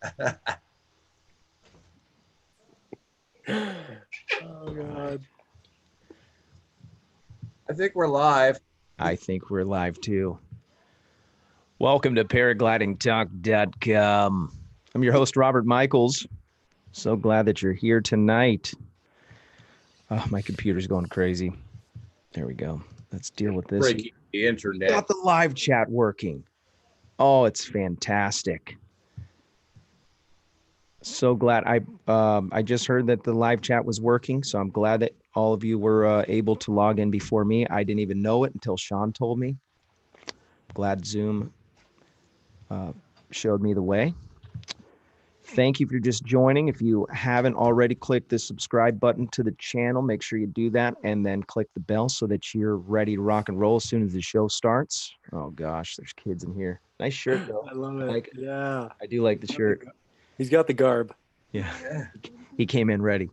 Oh, God. I think we're live. I think we're live too. Welcome to paraglidingtalk.com. I'm your host, Robert Michiels. So glad that you're here tonight. Oh, my computer's going crazy. There we go. Let's deal with this. Breaking the internet. Got the live chat working. Oh, it's fantastic. So glad. I just heard that the live chat was working, so I'm glad that all of you were able to log in before me. I didn't even know it until Sean told me. Glad Zoom showed me the way. Thank you for just joining. If you haven't already clicked the subscribe button to the channel, make sure you do that and then click the bell so that you're ready to rock and roll as soon as the show starts. Oh gosh, there's kids in here. Nice shirt though. I love it. Yeah. I do like the shirt. He's got the garb. Yeah. He came in ready.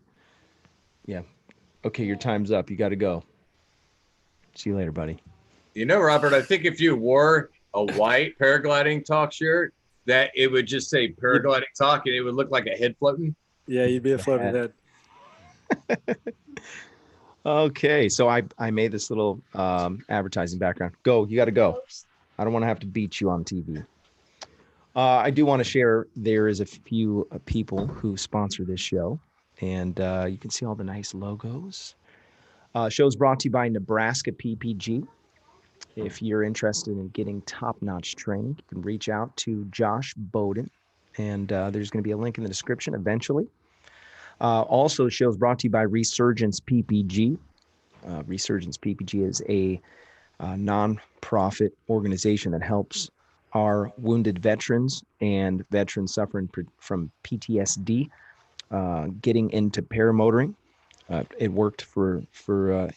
Yeah. Okay, your time's up. You got to go. See you later, buddy. You know, Robert, I think if you wore a white paragliding talk shirt, that it would just say paragliding talk and it would look like a head floating. Yeah, you'd be a floating head. Okay, so I made this little advertising background. Go, you got to go. I don't want to have to beat you on TV. I do want to share, there is a few people who sponsor this show, and you can see all the nice logos. Show's brought to you by Nebraska PPG. If you're interested in getting top-notch training, you can reach out to Josh Bowden, and there's going to be a link in the description eventually. Also, the show is brought to you by Resurgence PPG. Resurgence PPG is a non-profit organization that helps our wounded veterans and veterans suffering from PTSD getting into paramotoring. It worked for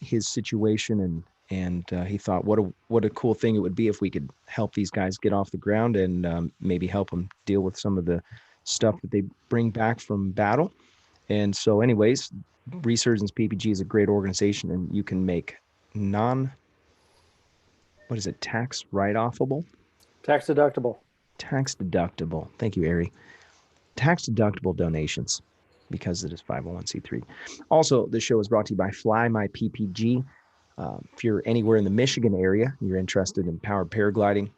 his situation, and he thought, what a cool thing it would be if we could help these guys get off the ground and maybe help them deal with some of the stuff that they bring back from battle. And so anyways, Resurgence PPG is a great organization, and you can make tax write-offable? Tax deductible. Tax deductible. Thank you, Ari. Tax deductible donations, because it is 501c3. Also, the show is brought to you by Fly My PPG. If you're anywhere in the Michigan area, you're interested in powered paragliding,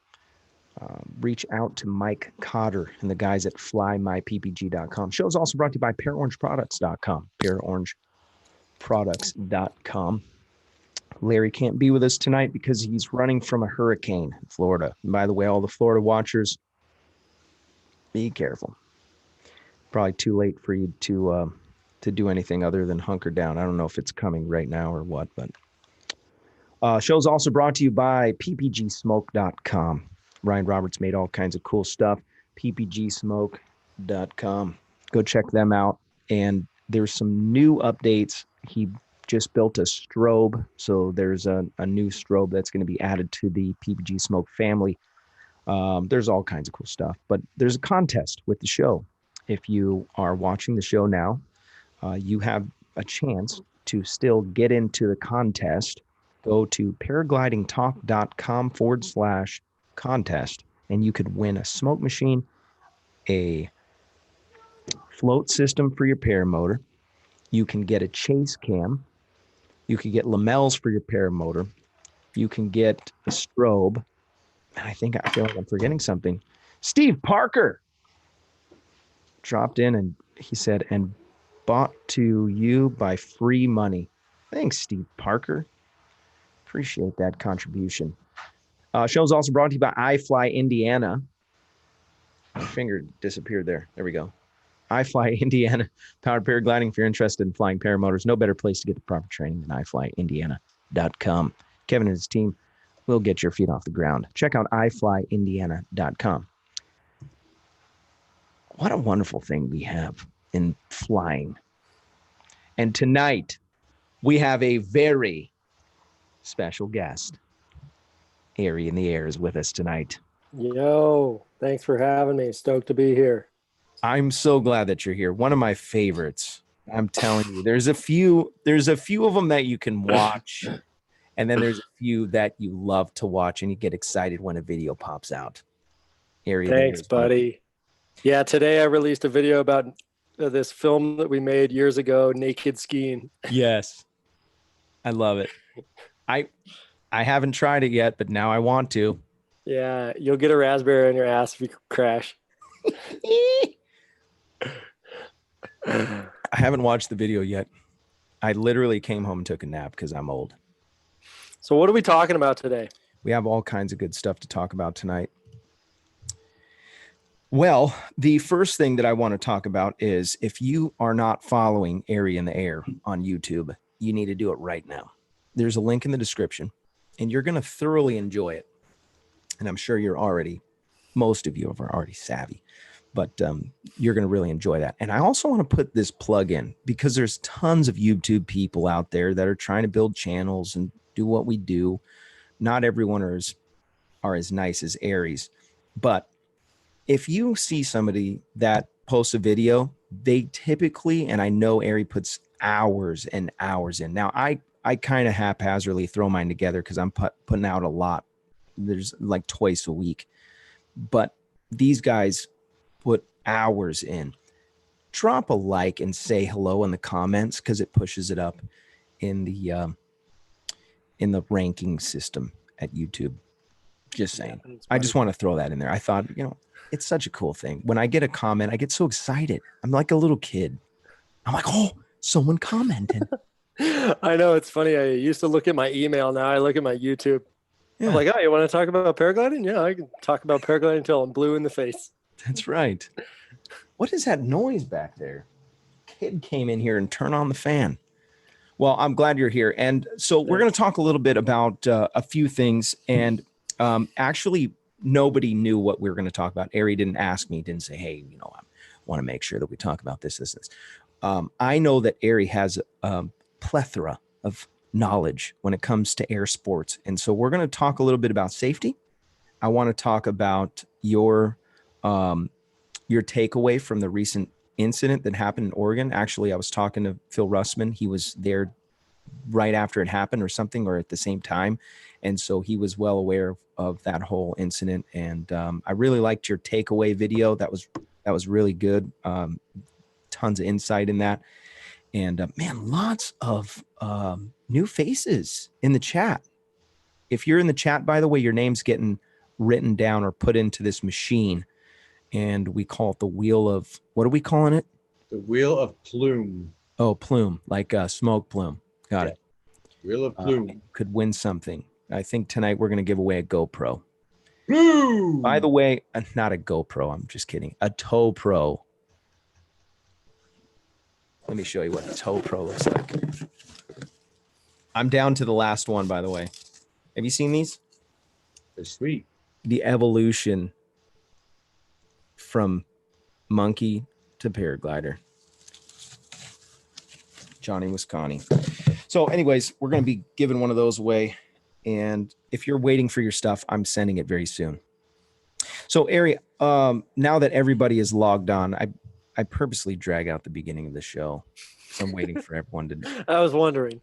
reach out to Mike Cotter and the guys at flymyppg.com. Show is also brought to you by paraorangeproducts.com. Paraorangeproducts.com. Larry can't be with us tonight because he's running from a hurricane in Florida. And by the way, all the Florida watchers, be careful. Probably too late for you to do anything other than hunker down. I don't know if it's coming right now or what, but show's also brought to you by ppgsmoke.com. Ryan Roberts made all kinds of cool stuff. ppgsmoke.com. Go check them out. And there's some new updates. He just built a strobe, so there's a new strobe that's going to be added to the PPG Smoke family. There's all kinds of cool stuff, but there's a contest with the show. If you are watching the show now, you have a chance to still get into the contest. Go to paraglidingtalk.com/contest, and you could win a smoke machine, a float system for your paramotor. You can get a chase cam. You can get lamels for your paramotor. You can get a strobe. And I feel like I'm forgetting something. Steve Parker dropped in and he said, and bought to you by free money. Thanks, Steve Parker. Appreciate that contribution. Show's also brought to you by iFly Indiana. My finger disappeared there. There we go. iFly Indiana, powered paragliding. If you're interested in flying paramotors, no better place to get the proper training than iflyindiana.com. Kevin and his team will get your feet off the ground. Check out iflyindiana.com. What a wonderful thing we have in flying. And tonight, we have a very special guest. Ari in the Air is with us tonight. Yo, thanks for having me. Stoked to be here. I'm so glad that you're here. One of my favorites. I'm telling you, there's a few of them that you can watch, and then there's a few that you love to watch and you get excited when a video pops out. Thanks, buddy. Yeah, today I released a video about this film that we made years ago, Naked Skiing. Yes. I love it. I haven't tried it yet, but now I want to. Yeah, you'll get a raspberry on your ass if you crash. I haven't watched the video yet. I literally came home and took a nap because I'm old. So what are we talking about today? We have all kinds of good stuff to talk about tonight. Well, the first thing that I want to talk about is if you are not following Airy in the Air on YouTube, you need to do it right now. There's a link in the description, and you're going to thoroughly enjoy it. And I'm sure most of you are already savvy, but you're going to really enjoy that. And I also want to put this plug in because there's tons of YouTube people out there that are trying to build channels and do what we do. Not everyone are as nice as Aries, but if you see somebody that posts a video, they typically, and I know Airy puts hours and hours in. Now, I kind of haphazardly throw mine together because I'm putting out a lot. There's like twice a week. But these guys put hours in. Drop a like and say hello in the comments because it pushes it up in the ranking system at YouTube. Just saying. Yeah, I just want to throw that in there. I thought, it's such a cool thing. When I get a comment, I get so excited. I'm like a little kid. I'm like, oh, someone commented. I know, it's funny. I used to look at my email. Now I look at my YouTube. Yeah, I'm like, oh, you want to talk about paragliding? Yeah, I can talk about paragliding until I'm blue in the face. that's right. What is that noise back there? Kid came in here and turned on the fan. Well, I'm glad you're here. And so we're going to talk a little bit about a few things. And actually, nobody knew what we were going to talk about. Airy didn't ask me, didn't say, hey, I want to make sure that we talk about this. I know that Airy has a plethora of knowledge when it comes to air sports. And so we're going to talk a little bit about safety. I want to talk about your takeaway from the recent incident that happened in Oregon. Actually, I was talking to Phil Russman. He was there right after it happened or something, or at the same time. And so he was well aware of that whole incident. And I really liked your takeaway video. That was really good. Tons of insight in that. And man, lots of new faces in the chat. If you're in the chat, by the way, your name's getting written down or put into this machine. And we call it the wheel of, what are we calling it? The wheel of plume. Oh, plume, like smoke plume. Got it. Wheel of plume. Could win something. I think tonight we're going to give away a GoPro. Plume. By the way, not a GoPro. I'm just kidding. A Toe Pro. Let me show you what a Toe Pro looks like. I'm down to the last one, by the way. Have you seen these? They're sweet. The evolution from monkey to paraglider. Johnny Wisconsin. So anyways, we're going to be giving one of those away. And if you're waiting for your stuff, I'm sending it very soon. So Ari, now that everybody is logged on, I purposely drag out the beginning of the show. So I'm waiting for everyone to. I was wondering.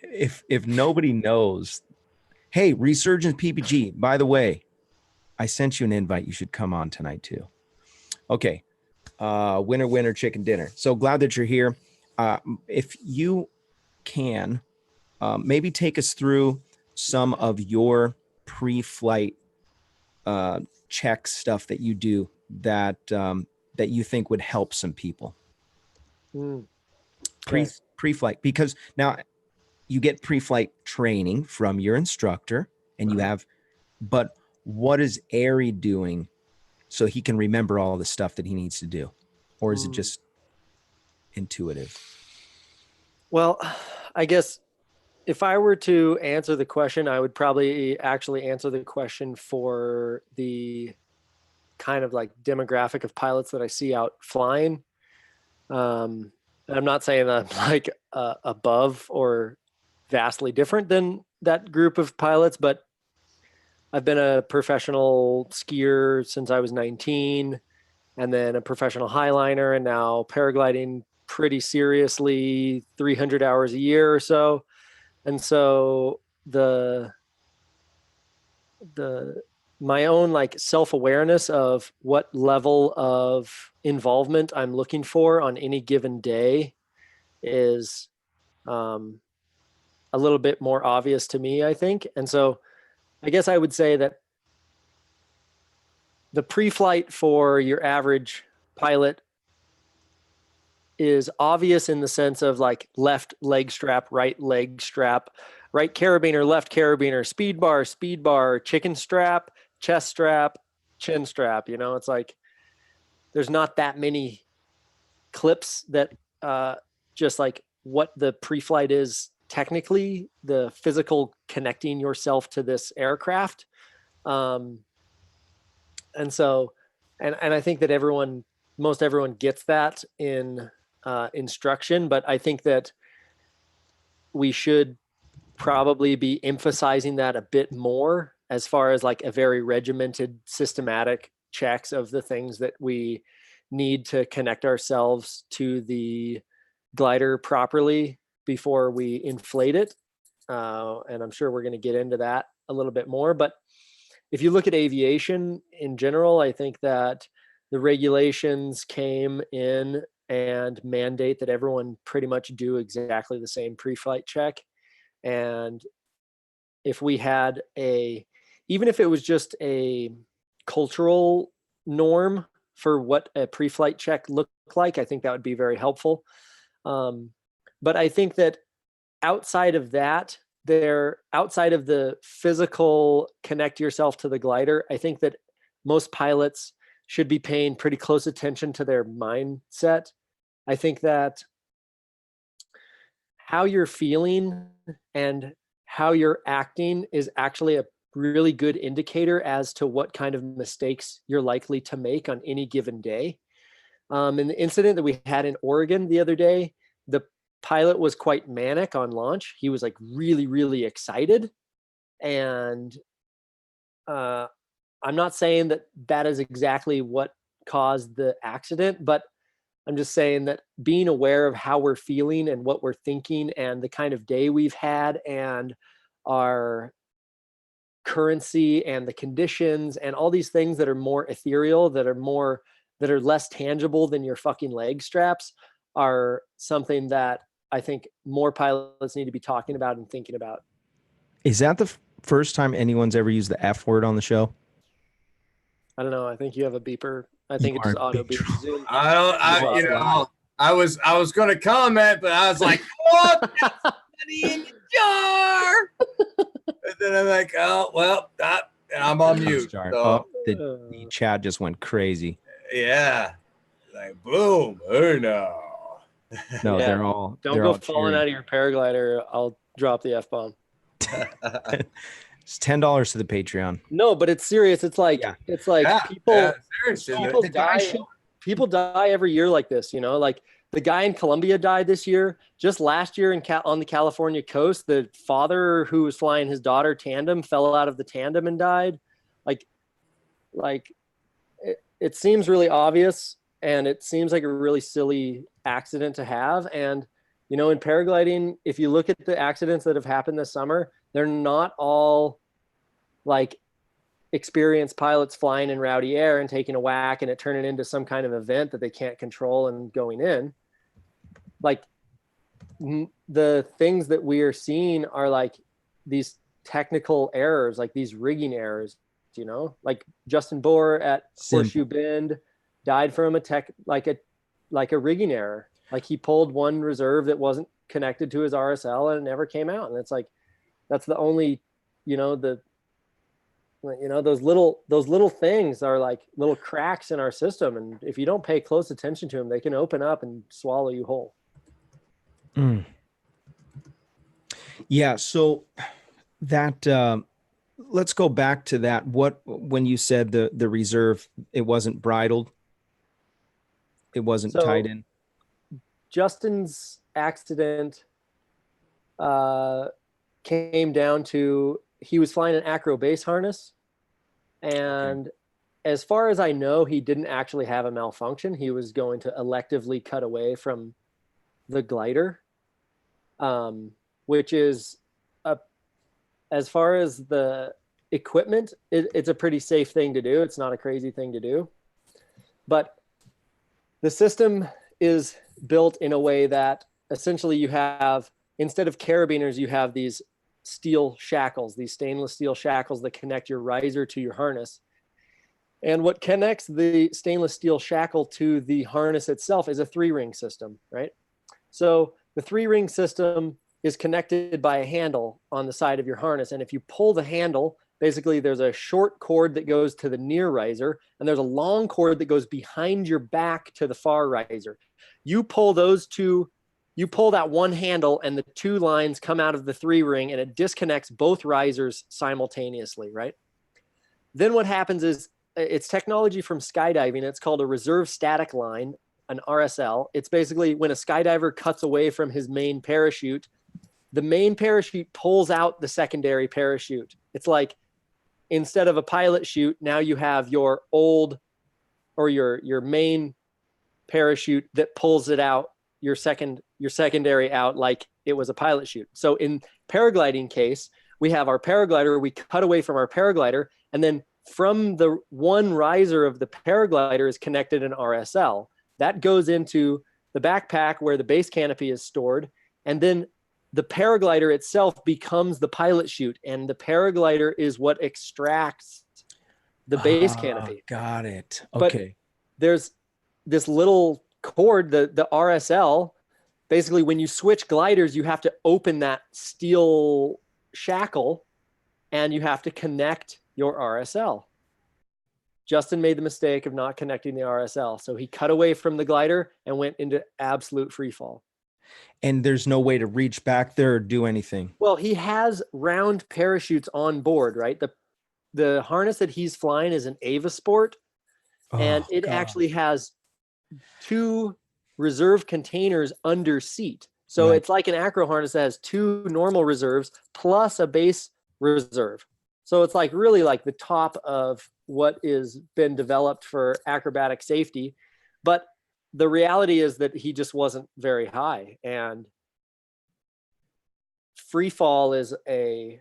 If nobody knows, hey, Resurgence PPG, by the way, I sent you an invite. You should come on tonight too. Okay. Winner, chicken dinner. So glad that you're here. If you can, maybe take us through some of your pre-flight check stuff that you do that you think would help some people. Pre-flight, because now you get pre-flight training from your instructor, and you have, but what is Airy doing so he can remember all the stuff that he needs to do? Or is it just intuitive? Well, I guess if I were to answer the question, I would probably actually answer the question for the kind of like demographic of pilots that I see out flying. I'm not saying that I'm like above or vastly different than that group of pilots, but I've been a professional skier since I was 19, and then a professional highliner, and now paragliding pretty seriously 300 hours a year or so. And so the my own like self-awareness of what level of involvement I'm looking for on any given day is a little bit more obvious to me, I think. And so I guess I would say that the pre-flight for your average pilot is obvious in the sense of like left leg strap, right carabiner, left carabiner, speed bar, chicken strap, chest strap, chin strap. You know, it's like there's not that many clips that just like what the pre-flight is technically, the physical connecting yourself to this aircraft. And so, and I think that most everyone gets that in instruction, but I think that we should probably be emphasizing that a bit more as far as like a very regimented, systematic checks of the things that we need to connect ourselves to the glider properly before we inflate it. And I'm sure we're going to get into that a little bit more. But if you look at aviation in general, I think that the regulations came in and mandate that everyone pretty much do exactly the same pre-flight check. And if we had even if it was just a cultural norm for what a pre-flight check looked like, I think that would be very helpful. But I think that outside of that, outside of the physical connect yourself to the glider, I think that most pilots should be paying pretty close attention to their mindset. I think that how you're feeling and how you're acting is actually a really good indicator as to what kind of mistakes you're likely to make on any given day. In the incident that we had in Oregon the other day, the pilot was quite manic on launch. He was like really, really excited. And I'm not saying that that is exactly what caused the accident, but I'm just saying that being aware of how we're feeling and what we're thinking and the kind of day we've had and our currency and the conditions and all these things that are more ethereal, that are less tangible than your fucking leg straps are something that I think more pilots need to be talking about and thinking about. Is that the first time anyone's ever used the F word on the show? I don't know. I think you have a beeper. I think it just auto beeps. Zoom. I was going to comment, but I was like, what? In the jar. And then I'm like, oh, well, I'm on mute. So, the chat just went crazy. Yeah. Like, boom. Oh, no. No, yeah. They're all. Don't go falling out of your paraglider. I'll drop the F-bomb. It's $10 to the Patreon. No, but it's serious. It's like people die every year like this, you know, like the guy in Colombia died this year. Just last year on the California coast, the father who was flying his daughter tandem fell out of the tandem and died. Like it seems really obvious, and it seems like a really silly accident to have. And, you know, in paragliding, if you look at the accidents that have happened this summer, they're not all like experienced pilots flying in rowdy air and taking a whack and it turning into some kind of event that they can't control and going in. Like the things that we are seeing are like these technical errors, like these rigging errors, you know, like Justin Bohr at Horseshoe Bend died from a rigging error. Like he pulled one reserve that wasn't connected to his RSL and it never came out. And it's like, that's the only, you know, those little things are like little cracks in our system. And if you don't pay close attention to them, they can open up and swallow you whole. Mm. Yeah. So that, let's go back to that. When you said the reserve, it wasn't bridled. It wasn't tied in. Justin's accident, came down to, he was flying an Acro base harness, and as far as I know, he didn't actually have a malfunction. He was going to electively cut away from the glider, which is as far as equipment, it's a pretty safe thing to do. It's not a crazy thing to do. But the system is built in a way that essentially you have, instead of carabiners, you have these steel shackles, these stainless steel shackles that connect your riser to your harness. And what connects the stainless steel shackle to the harness itself is a 3-ring system, right? So the 3-ring system is connected by a handle on the side of your harness. And if you pull the handle, basically there's a short cord that goes to the near riser, and there's a long cord that goes behind your back to the far riser. You pull that one handle and the 2 lines come out of the 3-ring, and it disconnects both risers simultaneously, right? Then what happens is, it's technology from skydiving. It's called a reserve static line, an RSL. It's basically when a skydiver cuts away from his main parachute, the main parachute pulls out the secondary parachute. It's like, instead of a pilot chute, now you have your old, or your main parachute that pulls it out, your secondary out, like it was a pilot chute. So in paragliding case, we have our paraglider, we cut away from our paraglider, and then from the one riser of the paraglider is connected an RSL. That goes into the backpack where the base canopy is stored. And then the paraglider itself becomes the pilot chute. And the paraglider is what extracts the base canopy. Got it. Okay. But there's this little cord, the RSL. Basically, when you switch gliders, you have to open that steel shackle and you have to connect your RSL. Justin made the mistake of not connecting the RSL. So he cut away from the glider and went into absolute free fall. And there's no way to reach back there or do anything. Well, he has round parachutes on board, right? The harness that he's flying is an Ava Sport, and it actually has 2 reserve containers under seat. So it's like an Acro harness that has 2 normal reserves plus a base reserve. So it's like really like the top of what is been developed for acrobatic safety. But the reality is that he just wasn't very high, and free fall is a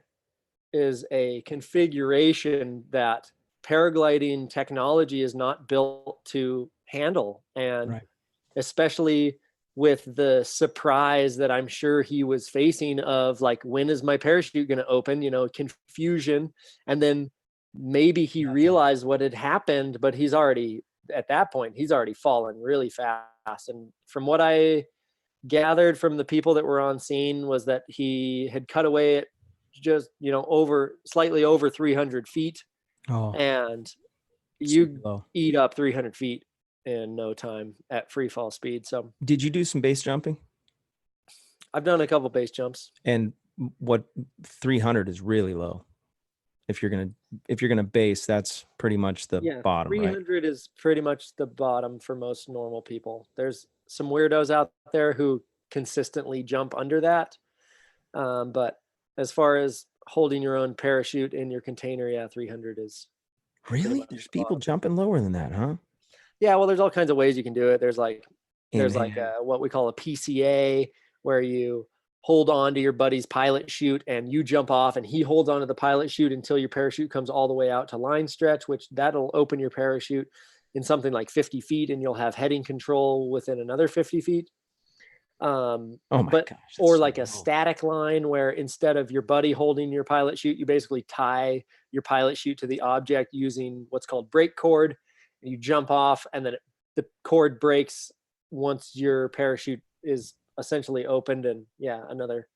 configuration that paragliding technology is not built to handle. And especially with the surprise that I'm sure he was facing of like, when is my parachute going to open, confusion. And then maybe he realized what had happened, but at that point, he's already fallen really fast. And from what I gathered from the people that were on scene was that he had cut away at just, slightly over 300 feet. And you eat up 300 feet in no time at free fall speed. So did you do some base jumping? I've done a couple base jumps. And what 300 is really low. If you're gonna base, that's pretty much the bottom. 300 is pretty much the bottom for most normal people. There's some weirdos out there who consistently jump under that. But as far as holding your own parachute in your container, 300 is really. There's people jumping lower than that, huh? Yeah, well, there's all kinds of ways you can do it. There's like what we call a PCA, where you hold on to your buddy's pilot chute and you jump off and he holds onto the pilot chute until your parachute comes all the way out to line stretch, which that'll open your parachute in something like 50 feet, and you'll have heading control within another 50 feet. Or like a static line, where instead of your buddy holding your pilot chute, you basically tie your pilot chute to the object using what's called brake cord. You jump off, and then the cord breaks once your parachute is essentially opened. And another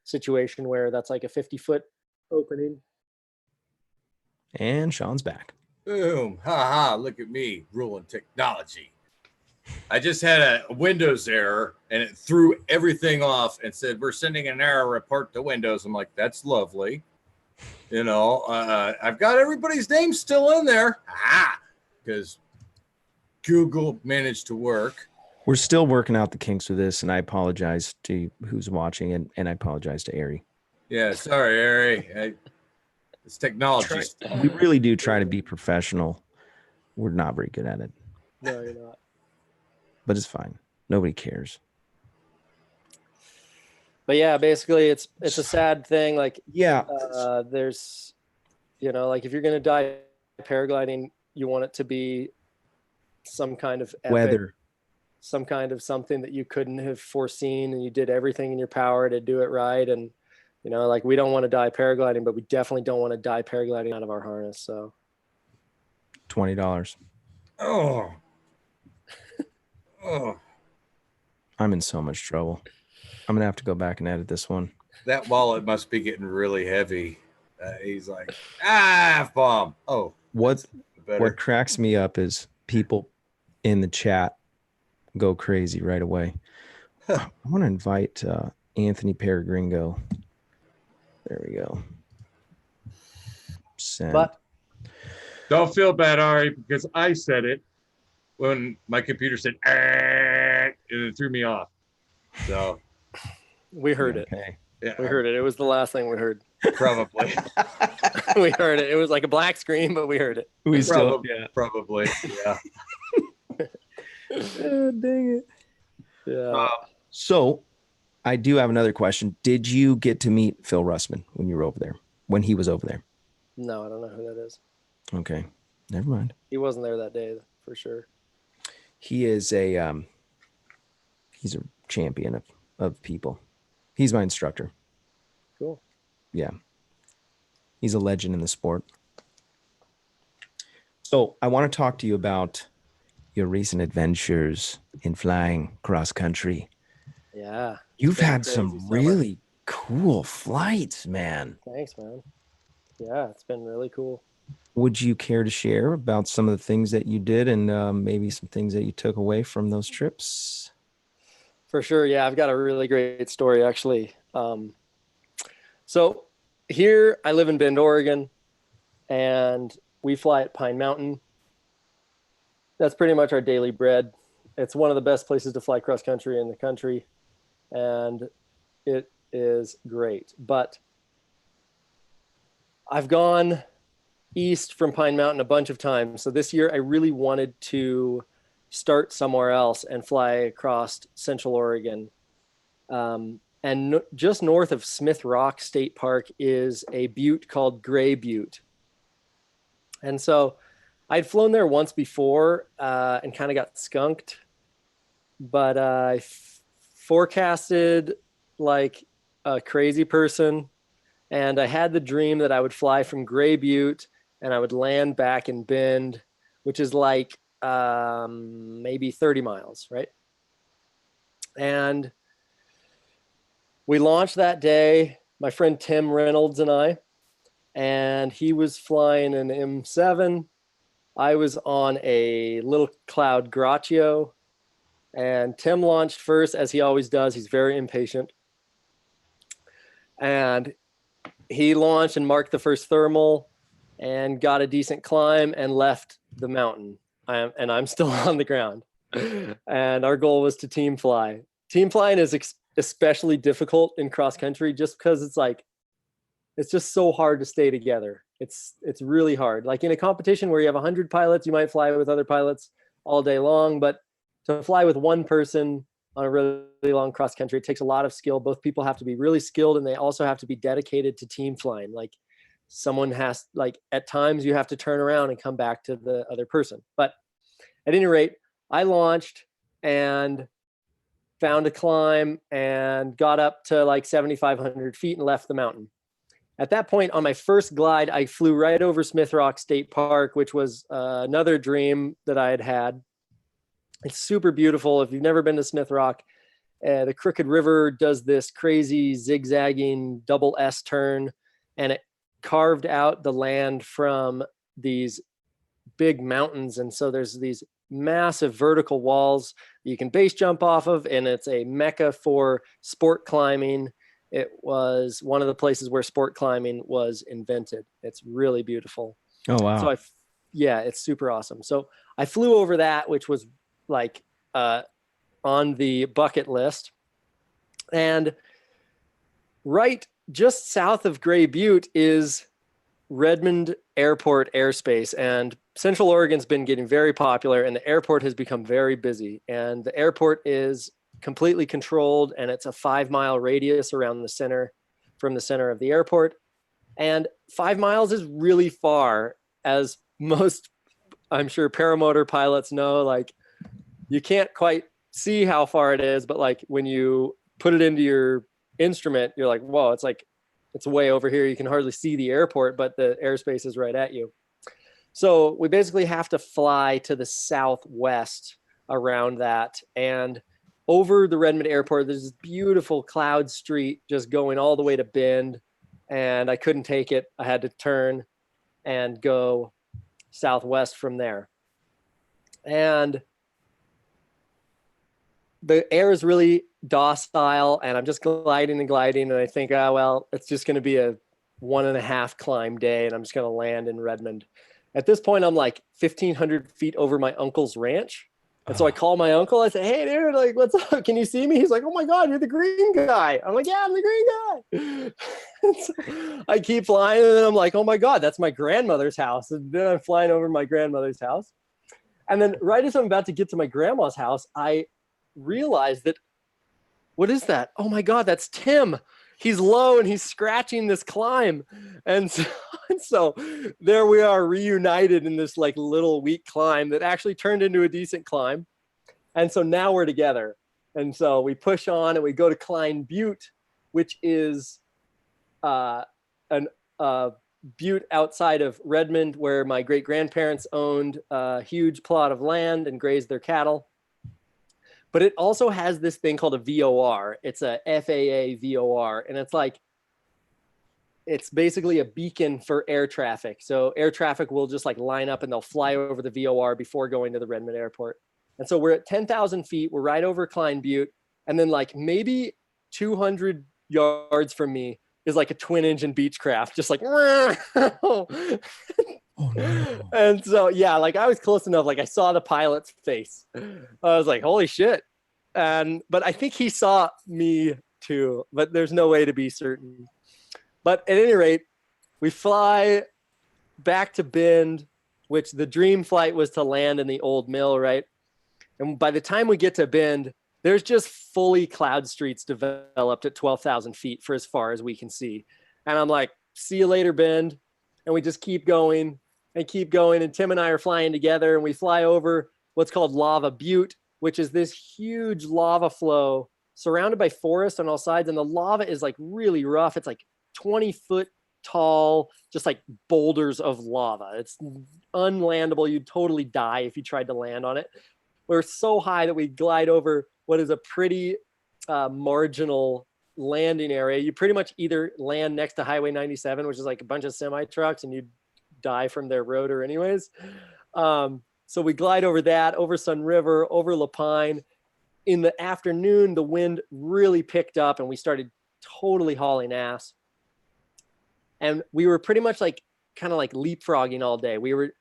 situation where that's like a 50-foot opening. And Sean's back. Boom. Ha ha. Look at me ruling technology. I just had a Windows error, and it threw everything off and said, we're sending an error report to Windows. I'm like, that's lovely. I've got everybody's name still in there. Because Google managed to work. We're still working out the kinks with this, and I apologize to who's watching, and I apologize to Ari. Yeah, sorry, Ari. It's technology. We really do try to be professional. We're not very good at it. No, you're not. But it's fine. Nobody cares. But basically it's a sad thing. Like, there's, Like if you're going to die paragliding, you want it to be some kind of epic, Weather. some kind of something that you couldn't have foreseen, and you did everything in your power to do it right. And, like we don't want to die paragliding, but we definitely don't want to die paragliding out of our harness. So $20. Oh. Oh. I'm in so much trouble. I'm gonna have to go back and edit this one. That wallet must be getting really heavy. He's like, F-bomb. Oh, What cracks me up is people in the chat go crazy right away. I want to invite Anthony Peregringo. There we go. Send. But don't feel bad, Ari, because I said it when my computer said, and it threw me off. So we heard it. Yeah, we heard it. It was the last thing we heard. Probably. We heard it. It was like a black screen, but we heard it. Probably. Yeah. Oh, dang it. Yeah. So I do have another question. Did you get to meet Phil Russman when you were over there? When he was over there? No, I don't know who that is. Okay. Never mind. He wasn't there that day for sure. He is he's a champion of people. He's my instructor. Cool. Yeah. He's a legend in the sport. So I want to talk to you about your recent adventures in flying cross country. Yeah. You've had some really cool flights, man. Thanks, man. Yeah, it's been really cool. Would you care to share about some of the things that you did and maybe some things that you took away from those trips? For sure. Yeah, I've got a really great story, actually. So here I live in Bend, Oregon, and we fly at Pine Mountain. That's pretty much our daily bread. It's one of the best places to fly cross country in the country, and it is great. But I've gone east from Pine Mountain a bunch of times. So this year I really wanted to start somewhere else and fly across Central Oregon. Just north of Smith Rock State Park is a butte called Gray Butte. And so I'd flown there once before and kind of got skunked, but I forecasted like a crazy person. And I had the dream that I would fly from Gray Butte and I would land back in Bend, which is like maybe 30 miles, right? And we launched that day, my friend Tim Reynolds and I, and he was flying an M7. I was on a little Cloud Graccio, and Tim launched first, as he always does. He's very impatient. And he launched and marked the first thermal and got a decent climb and left the mountain. And I'm still on the ground. And our goal was to team fly. Team flying is especially difficult in cross country just because it's just so hard to stay together. It's really hard. Like in a competition where you have 100 pilots, you might fly with other pilots all day long, but to fly with one person on a really long cross country, it takes a lot of skill. Both people have to be really skilled, and they also have to be dedicated to team flying. Like someone has, like at times you have to turn around and come back to the other person. But at any rate, I launched and found a climb and got up to like 7,500 feet and left the mountain. At that point on my first glide, I flew right over Smith Rock State Park, which was another dream that I had had. It's super beautiful. If you've never been to Smith Rock, the Crooked River does this crazy zigzagging double S turn, and it carved out the land from these big mountains. And so there's these massive vertical walls you can base jump off of, and it's a mecca for sport climbing. It was one of the places where sport climbing was invented. It's really beautiful. Oh, wow. So yeah, it's super awesome. So I flew over that, which was like on the bucket list. And right just south of Gray Butte is Redmond Airport airspace, and Central Oregon's been getting very popular, and the airport has become very busy. And the airport is completely controlled, and it's a 5-mile radius around the center, from the center of the airport. And 5 miles is really far, as most, I'm sure, paramotor pilots know. Like, you can't quite see how far it is, but like when you put it into your instrument, you're like, whoa, it's way over here. You can hardly see the airport, but the airspace is right at you. So we basically have to fly to the southwest around that. And over the Redmond airport, there's this beautiful cloud street just going all the way to Bend. And I couldn't take it. I had to turn and go southwest from there. And the air is really docile, and I'm just gliding and gliding. And I think, well, it's just going to be a 1.5 climb day, and I'm just going to land in Redmond. At this point, I'm like 1,500 feet over my uncle's ranch. And so I call my uncle. I say, hey, dude, like, what's up? Can you see me? He's like, oh my God, you're the green guy. I'm like, yeah, I'm the green guy. So I keep flying, and then I'm like, oh my God, that's my grandmother's house. And then I'm flying over my grandmother's house. And then right as I'm about to get to my grandma's house, I realize that, what is that? Oh my God, that's Tim. He's low and he's scratching this climb. And so there we are, reunited in this like little weak climb that actually turned into a decent climb. And so now we're together. And so we push on and we go to Klein Butte, which is an butte outside of Redmond, where my great grandparents owned a huge plot of land and grazed their cattle. But it also has this thing called a VOR. It's a FAA VOR, and it's basically a beacon for air traffic. So air traffic will just like line up and they'll fly over the VOR before going to the Redmond airport. And so we're at 10,000 feet. We're right over Klein Butte. And then like maybe 200 yards from me is like a twin engine Beechcraft, just like, oh no. And so, yeah, like I was close enough. Like I saw the pilot's face. I was like, holy shit. But I think he saw me too, but there's no way to be certain. But at any rate, we fly back to Bend, which the dream flight was to land in the old mill, right? And by the time we get to Bend, there's just fully cloud streets developed at 12,000 feet for as far as we can see. And I'm like, see you later, Bend. And we just keep going and keep going. And Tim and I are flying together, and we fly over what's called Lava Butte, which is this huge lava flow surrounded by forest on all sides. And the lava is like really rough. It's like 20-foot tall, just like boulders of lava. It's unlandable. You'd totally die if you tried to land on it. We're so high that we glide over what is a pretty marginal landing area. You pretty much either land next to Highway 97, which is like a bunch of semi trucks, and you die from their rotor anyways. So we glide over that, over Sun River, over Lapine. In the afternoon, the wind really picked up and we started totally hauling ass. And we were pretty much like kind of like leapfrogging all day. We were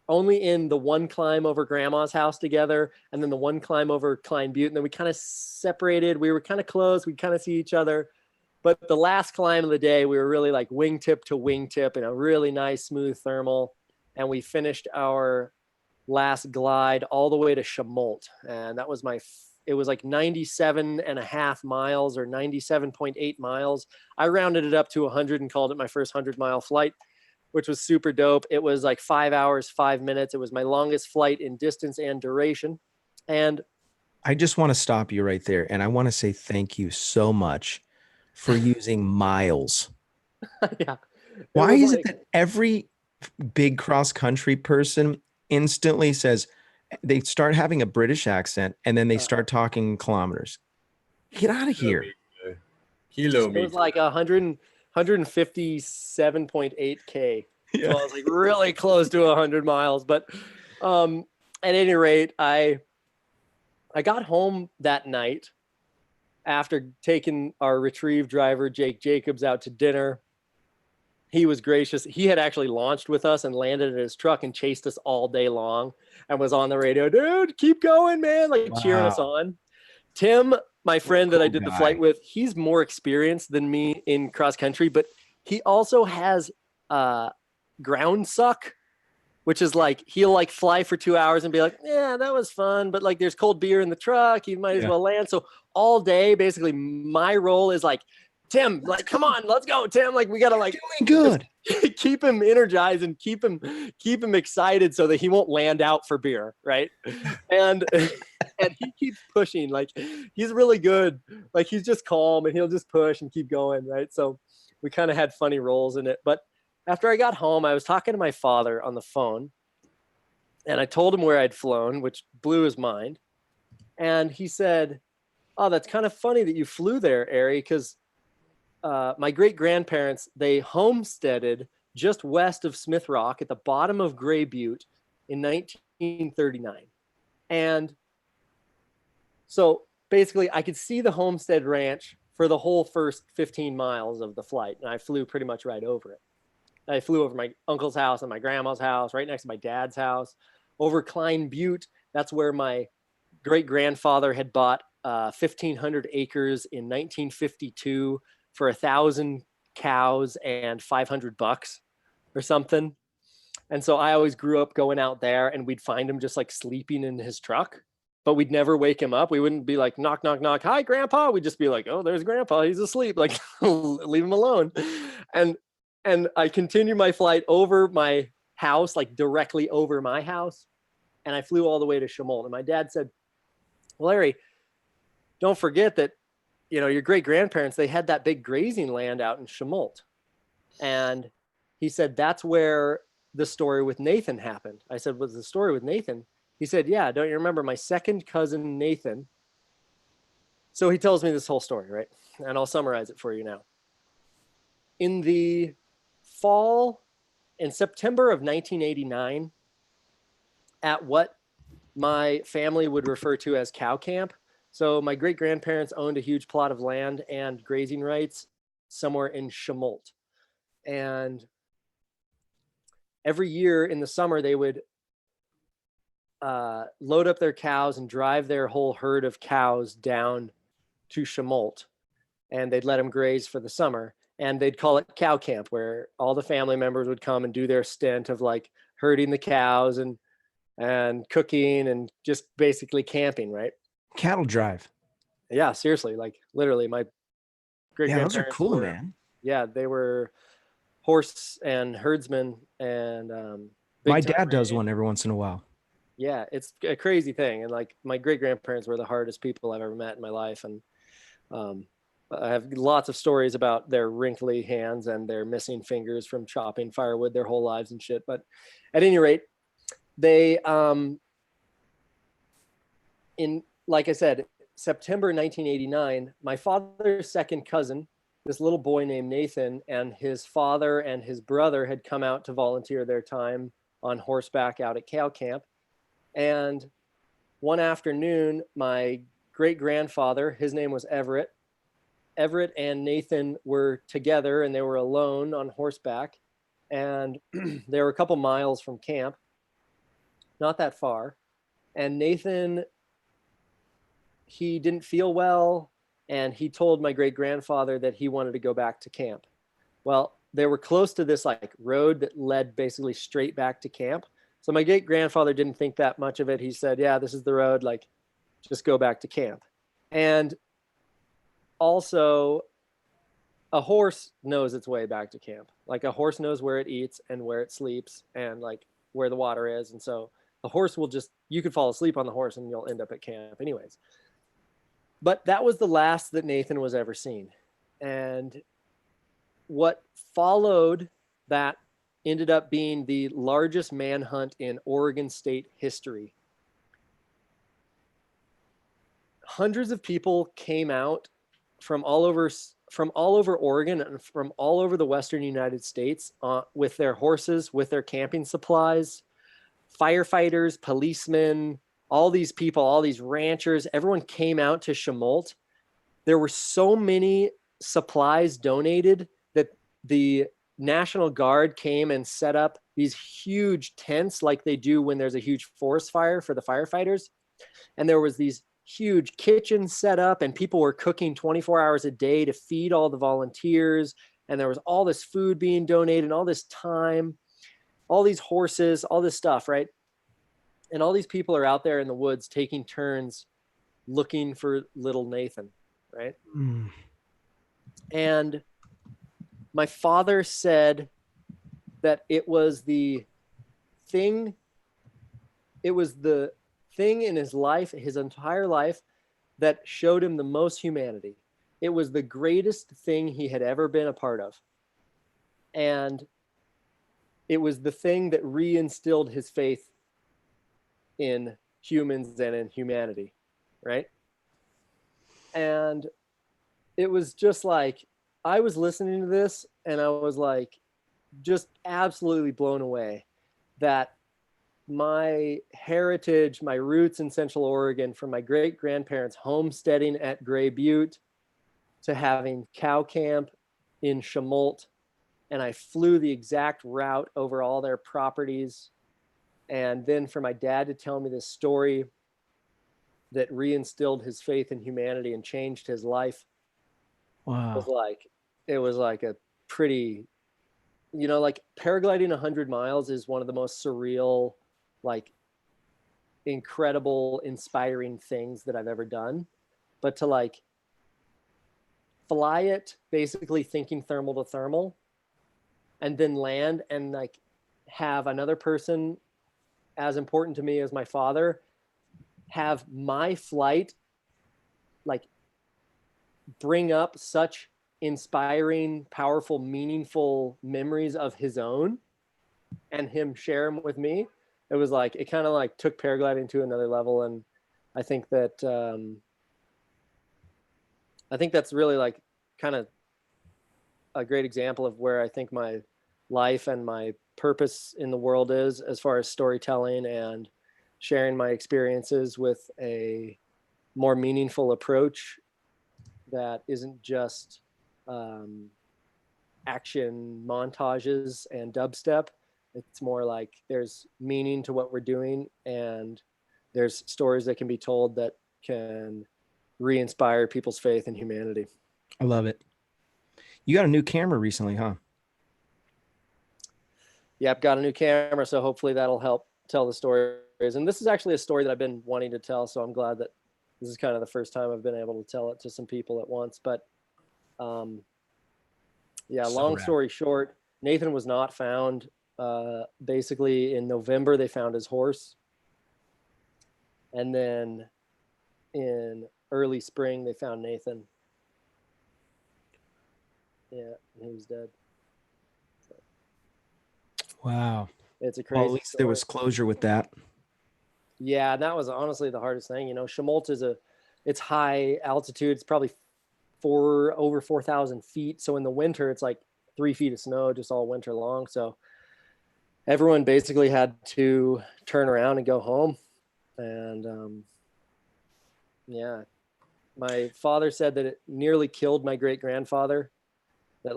only in the one climb over Grandma's house together, and then the one climb over Klein Butte. And then we kind of separated. We were kind of close. We kind of see each other. But the last climb of the day, we were really like wingtip to wingtip in a really nice, smooth thermal. And we finished our last glide all the way to Chemolt. And that was it was like 97.5 miles or 97.8 miles. I rounded it up to 100 and called it my first 100-mile flight, which was super dope. It was like 5 hours, 5 minutes. It was my longest flight in distance and duration. And I just want to stop you right there. And I want to say thank you so much for using miles. yeah. Why is it that every big cross country person instantly says they start having a British accent and then they start talking kilometers? Get out of here. It was like 157.8K. Yeah. So I was like really close to 100 miles. But at any rate, I got home that night after taking our retrieve driver, Jake Jacobs, out to dinner. He was gracious. He had actually launched with us and landed in his truck and chased us all day long and was on the radio, dude, keep going, man, like cheering us on. Tim, my friend that I did the flight with, he's more experienced than me in cross country, but he also has ground suck, which is like he'll like fly for 2 hours and be like, yeah, that was fun, but like there's cold beer in the truck, you might as well land. So all day, basically, my role is like Tim, like, come on, let's go, Tim. Like, we gotta like Doing good. keep him energized and keep him excited so that he won't land out for beer, right? And and he keeps pushing. Like, he's really good. Like, he's just calm and he'll just push and keep going, right? So we kind of had funny roles in it. But after I got home, I was talking to my father on the phone, and I told him where I'd flown, which blew his mind. And he said, "Oh, that's kind of funny that you flew there, Ari, because my great grandparents, they homesteaded just west of Smith Rock at the bottom of Gray Butte in 1939. And so basically, I could see the homestead ranch for the whole first 15 miles of the flight. And I flew pretty much right over it. I flew over my uncle's house and my grandma's house, right next to my dad's house, over Klein Butte. That's where my great grandfather had bought 1,500 acres in 1952 for 1,000 cows and $500 or something. And so I always grew up going out there, and we'd find him just like sleeping in his truck, but we'd never wake him up. We wouldn't be like, knock, knock, knock. Hi, Grandpa. We'd just be like, oh, there's Grandpa. He's asleep. Like, leave him alone. And I continued my flight over my house, like directly over my house. And I flew all the way to Chemolt. And my dad said, well, Larry, don't forget that, you know, your great grandparents, they had that big grazing land out in Chemolt. And he said, that's where the story with Nathan happened. I said, what's the story with Nathan? He said, yeah, don't you remember my second cousin, Nathan? So he tells me this whole story, right? And I'll summarize it for you now. In the fall, in September of 1989, at what my family would refer to as cow camp. So my great grandparents owned a huge plot of land and grazing rights somewhere in Chemolt. And every year in the summer, they would load up their cows and drive their whole herd of cows down to Chemolt. And they'd let them graze for the summer. And they'd call it cow camp, where all the family members would come and do their stint of like herding the cows and cooking and just basically camping, right? Cattle drive. Yeah, seriously, like literally my great grandparents. Yeah, those are cool, man. Yeah, they were horse and herdsmen, and my dad does one every once in a while. Yeah, it's a crazy thing. And like my great grandparents were the hardest people I've ever met in my life. And I have lots of stories about their wrinkly hands and their missing fingers from chopping firewood their whole lives and shit. But at any rate, they, in, like I said, September 1989, my father's second cousin, this little boy named Nathan, and his father and his brother had come out to volunteer their time on horseback out at cow camp. And one afternoon, my great grandfather, his name was Everett and Nathan were together, and they were alone on horseback. And they were a couple miles from camp, not that far. And Nathan, he didn't feel well, and he told my great grandfather that he wanted to go back to camp. Well, they were close to this like road that led basically straight back to camp. So my great grandfather didn't think that much of it. He said, yeah, this is the road, like just go back to camp. And also, a horse knows its way back to camp. Like a horse knows where it eats and where it sleeps and like where the water is. And so the horse will just, you could fall asleep on the horse and you'll end up at camp anyways. But that was the last that Nathan was ever seen. And what followed that ended up being the largest manhunt in Oregon state history. Hundreds of people came out from all over Oregon and from all over the Western United States with their horses, with their camping supplies, firefighters, policemen, all these people, all these ranchers, everyone came out to Chemolt. There were so many supplies donated that the National Guard came and set up these huge tents like they do when there's a huge forest fire for the firefighters. And there was these huge kitchens set up, and people were cooking 24 hours a day to feed all the volunteers. And there was all this food being donated and all this time, all these horses, all this stuff, right? And all these people are out there in the woods taking turns looking for little Nathan, right? And my father said that it was the thing in his life, his entire life, that showed him the most humanity. It was the greatest thing he had ever been a part of. And it was the thing that reinstilled his faith in humans and in humanity, right? And it was just like, I was listening to this and I was like, just absolutely blown away that my heritage, my roots in Central Oregon, from my great grandparents homesteading at Gray Butte to having cow camp in Chemolt, and I flew the exact route over all their properties. And then for my dad to tell me this story that reinstilled his faith in humanity and changed his life. Wow. It was like a pretty, like paragliding 100 miles is one of the most surreal, like incredible, inspiring things that I've ever done. But to like fly it, basically thinking thermal to thermal, and then land and like have another person as important to me as my father have my flight like bring up such inspiring, powerful, meaningful memories of his own and him share them with me. It was like, it kind of like took paragliding to another level. And I think that, that's really like kind of a great example of where I think my life and my purpose in the world is, as far as storytelling and sharing my experiences with a more meaningful approach that isn't just action montages and dubstep. It's more like there's meaning to what we're doing, and there's stories that can be told that can re-inspire people's faith in humanity. I love it. You got a new camera recently, huh? Yep, got a new camera, so hopefully that'll help tell the stories. And this is actually a story that I've been wanting to tell, so I'm glad that this is kind of the first time I've been able to tell it to some people at once. But yeah, So long rad. story short, Nathan was not found. Basically in November, they found his horse. And then in early spring, they found Nathan. Yeah, and he was dead. So, Wow. it's a crazy Well, at least there was closure with that. Yeah, that was honestly the hardest thing. Chemolt it's high altitude. It's probably over 4,000 feet. So in the winter, it's like 3 feet of snow just all winter long. So everyone basically had to turn around and go home. And yeah, my father said that it nearly killed my great grandfather. That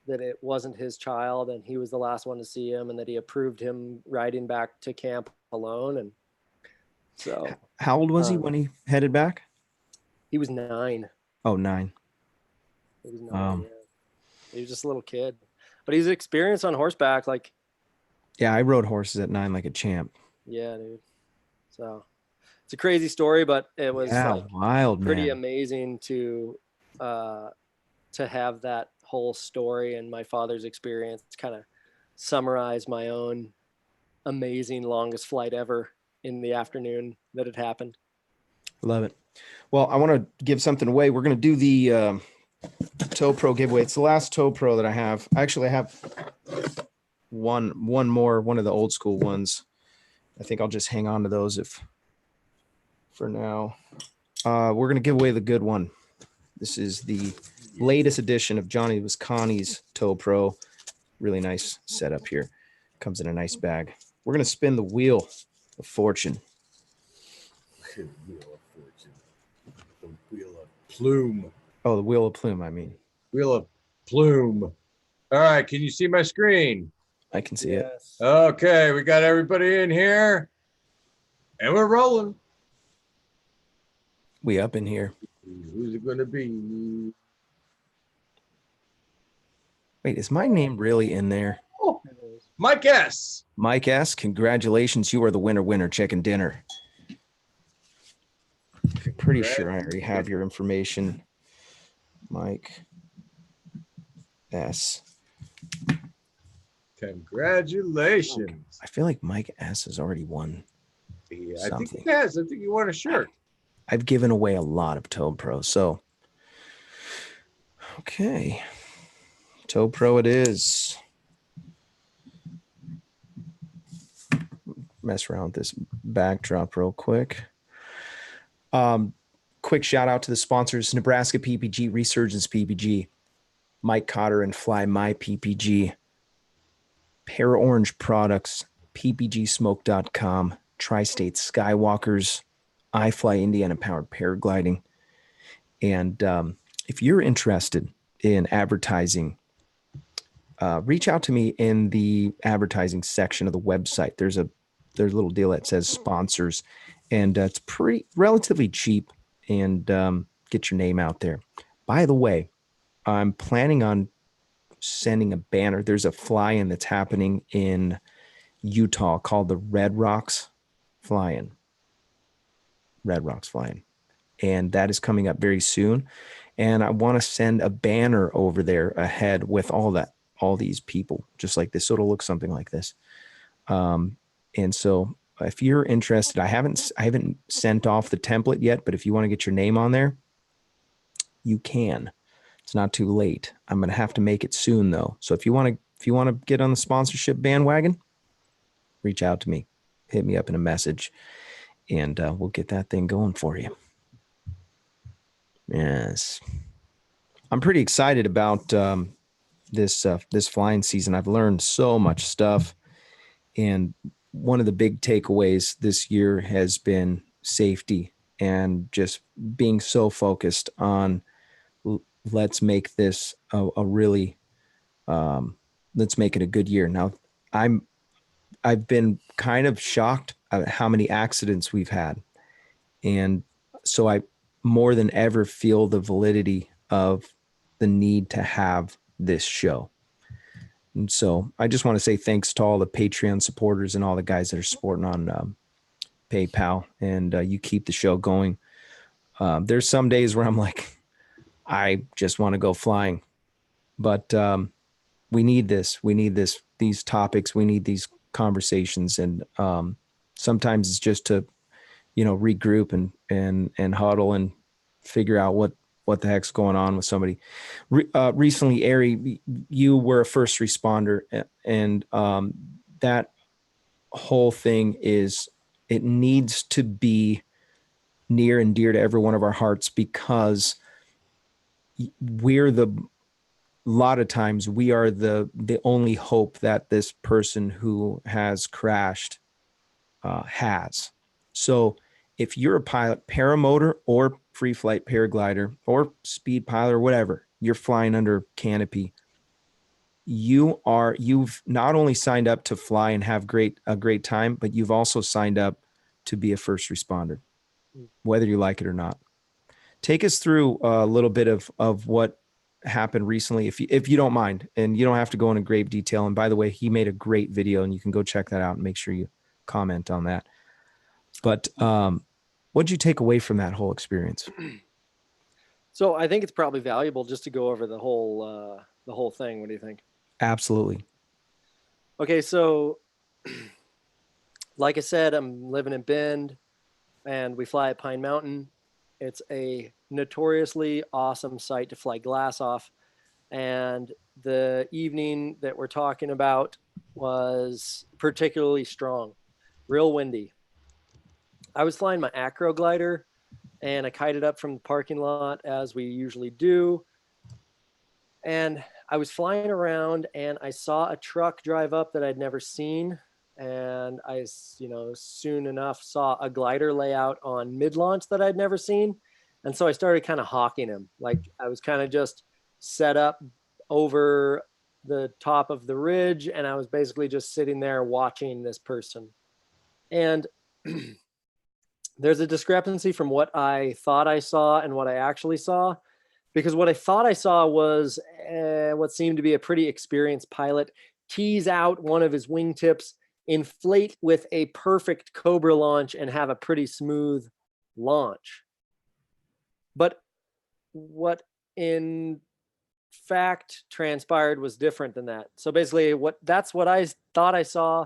that it wasn't his child and he was the last one to see him, and that he approved him riding back to camp alone. And so how old was he when he headed back? He was 9. Oh, 9. He was 9. Yeah. He was just a little kid, but he's experienced on horseback. Yeah, I rode horses at 9 like a champ. Yeah, dude. So it's a crazy story, but it was wild, pretty man. amazing to have that whole story and my father's experience kind of summarize my own amazing longest flight ever in the afternoon that had happened. Love it. Well, I want to give something away. We're going to do the Toe Pro giveaway. It's the last Toe Pro that I have. Actually, I have one more, one of the old school ones. I think I'll just hang on to those for now. We're going to give away the good one. This is the latest edition of Johnny Visconti's Toe Pro. Really nice setup here. Comes in a nice bag. We're going to spin the wheel of fortune. The wheel of plume. Oh, the wheel of plume, I mean. Wheel of plume. All right, can you see my screen? I can see it. Okay, we got everybody in here. And we're rolling. We up in here. Who's it going to be? Wait, is my name really in there? Oh, Mike S. Mike S., congratulations. You are the winner, chicken dinner. Pretty sure I already have your information. Mike S. Congratulations. I feel like Mike S has already won Yeah, I something. think he has. I think he won a shirt. I've given away a lot of Toe Pro. So, okay. Toe Pro it is. Mess around with this backdrop real quick. Quick shout out to the sponsors: Nebraska PPG, Resurgence PPG, Mike Cotter and Fly My PPG, Para Orange Products, ppgsmoke.com, Tri-State Skywalkers, iFly Indiana Powered Paragliding. And if you're interested in advertising, reach out to me in the advertising section of the website. There's a little deal that says sponsors, and it's relatively cheap, and get your name out there. By the way, I'm planning on sending a banner. There's a fly-in that's happening in Utah called the Red Rocks Fly-In. Red Rocks Fly-In. And that is coming up very soon. And I want to send a banner over there ahead with all these people, just like this. So it'll look something like this. And so if you're interested, I haven't sent off the template yet, but if you want to get your name on there, you can. It's not too late. I'm going to have to make it soon though. So if you want to get on the sponsorship bandwagon, reach out to me, hit me up in a message, and we'll get that thing going for you. Yes. I'm pretty excited about this flying season. I've learned so much stuff, and one of the big takeaways this year has been safety and just being so focused on let's make this a really let's make it a good year. Now I've been kind of shocked at how many accidents we've had, and so I more than ever feel the validity of the need to have this show. And so I just want to say thanks to all the Patreon supporters and all the guys that are supporting on PayPal, and you keep the show going. There's some days where I'm like, I just want to go flying, but we need this. We need these topics. We need these conversations, and sometimes it's just to, regroup and huddle and figure out what the heck's going on with somebody. Recently, Ari, you were a first responder, and that whole thing it needs to be near and dear to every one of our hearts, because a lot of times we are the only hope that this person who has crashed has. So if you're a pilot, paramotor or free flight paraglider or speed pilot or whatever, you're flying under canopy, you've not only signed up to fly and have a great time, but you've also signed up to be a first responder, whether you like it or not. Take us through a little bit of what happened recently, if you don't mind, and you don't have to go into great detail. And by the way, he made a great video, and you can go check that out and make sure you comment on that. But what did you take away from that whole experience? So I think it's probably valuable just to go over the whole thing. What do you think? Absolutely. Okay, so like I said, I'm living in Bend, and we fly at Pine Mountain. It's a notoriously awesome site to fly glass off. And the evening that we're talking about was particularly strong, real windy. I was flying my Acro glider, and I kited up from the parking lot as we usually do. And I was flying around, and I saw a truck drive up that I'd never seen. And I, soon enough saw a glider layout on mid-launch that I'd never seen. And so I started kind of hawking him. Like I was kind of just set up over the top of the ridge, and I was basically just sitting there watching this person. And there's a discrepancy from what I thought I saw and what I actually saw, because what I thought I saw was what seemed to be a pretty experienced pilot tease out one of his wingtips, inflate with a perfect Cobra launch, and have a pretty smooth launch. But what in fact transpired was different than that. So basically that's what I thought I saw.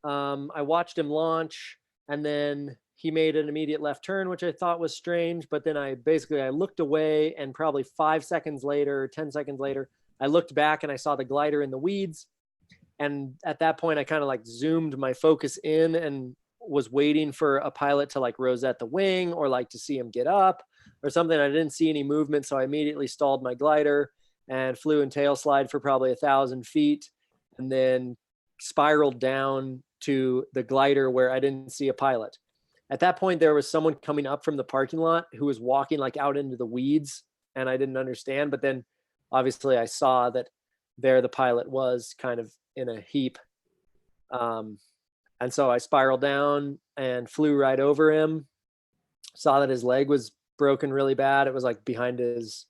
I watched him launch, and then he made an immediate left turn, which I thought was strange. But then I looked away, and probably 5 seconds later, 10 seconds later, I looked back and I saw the glider in the weeds. And at that point, I kind of like zoomed my focus in and was waiting for a pilot to like rosette the wing or like to see him get up or something. I didn't see any movement, so I immediately stalled my glider and flew in tail slide for probably 1,000 feet, and then spiraled down to the glider where I didn't see a pilot. At that point, there was someone coming up from the parking lot who was walking like out into the weeds, and I didn't understand. But then obviously I saw that there the pilot was kind of in a heap. And so I spiraled down and flew right over him, saw that his leg was broken really bad. It was like behind his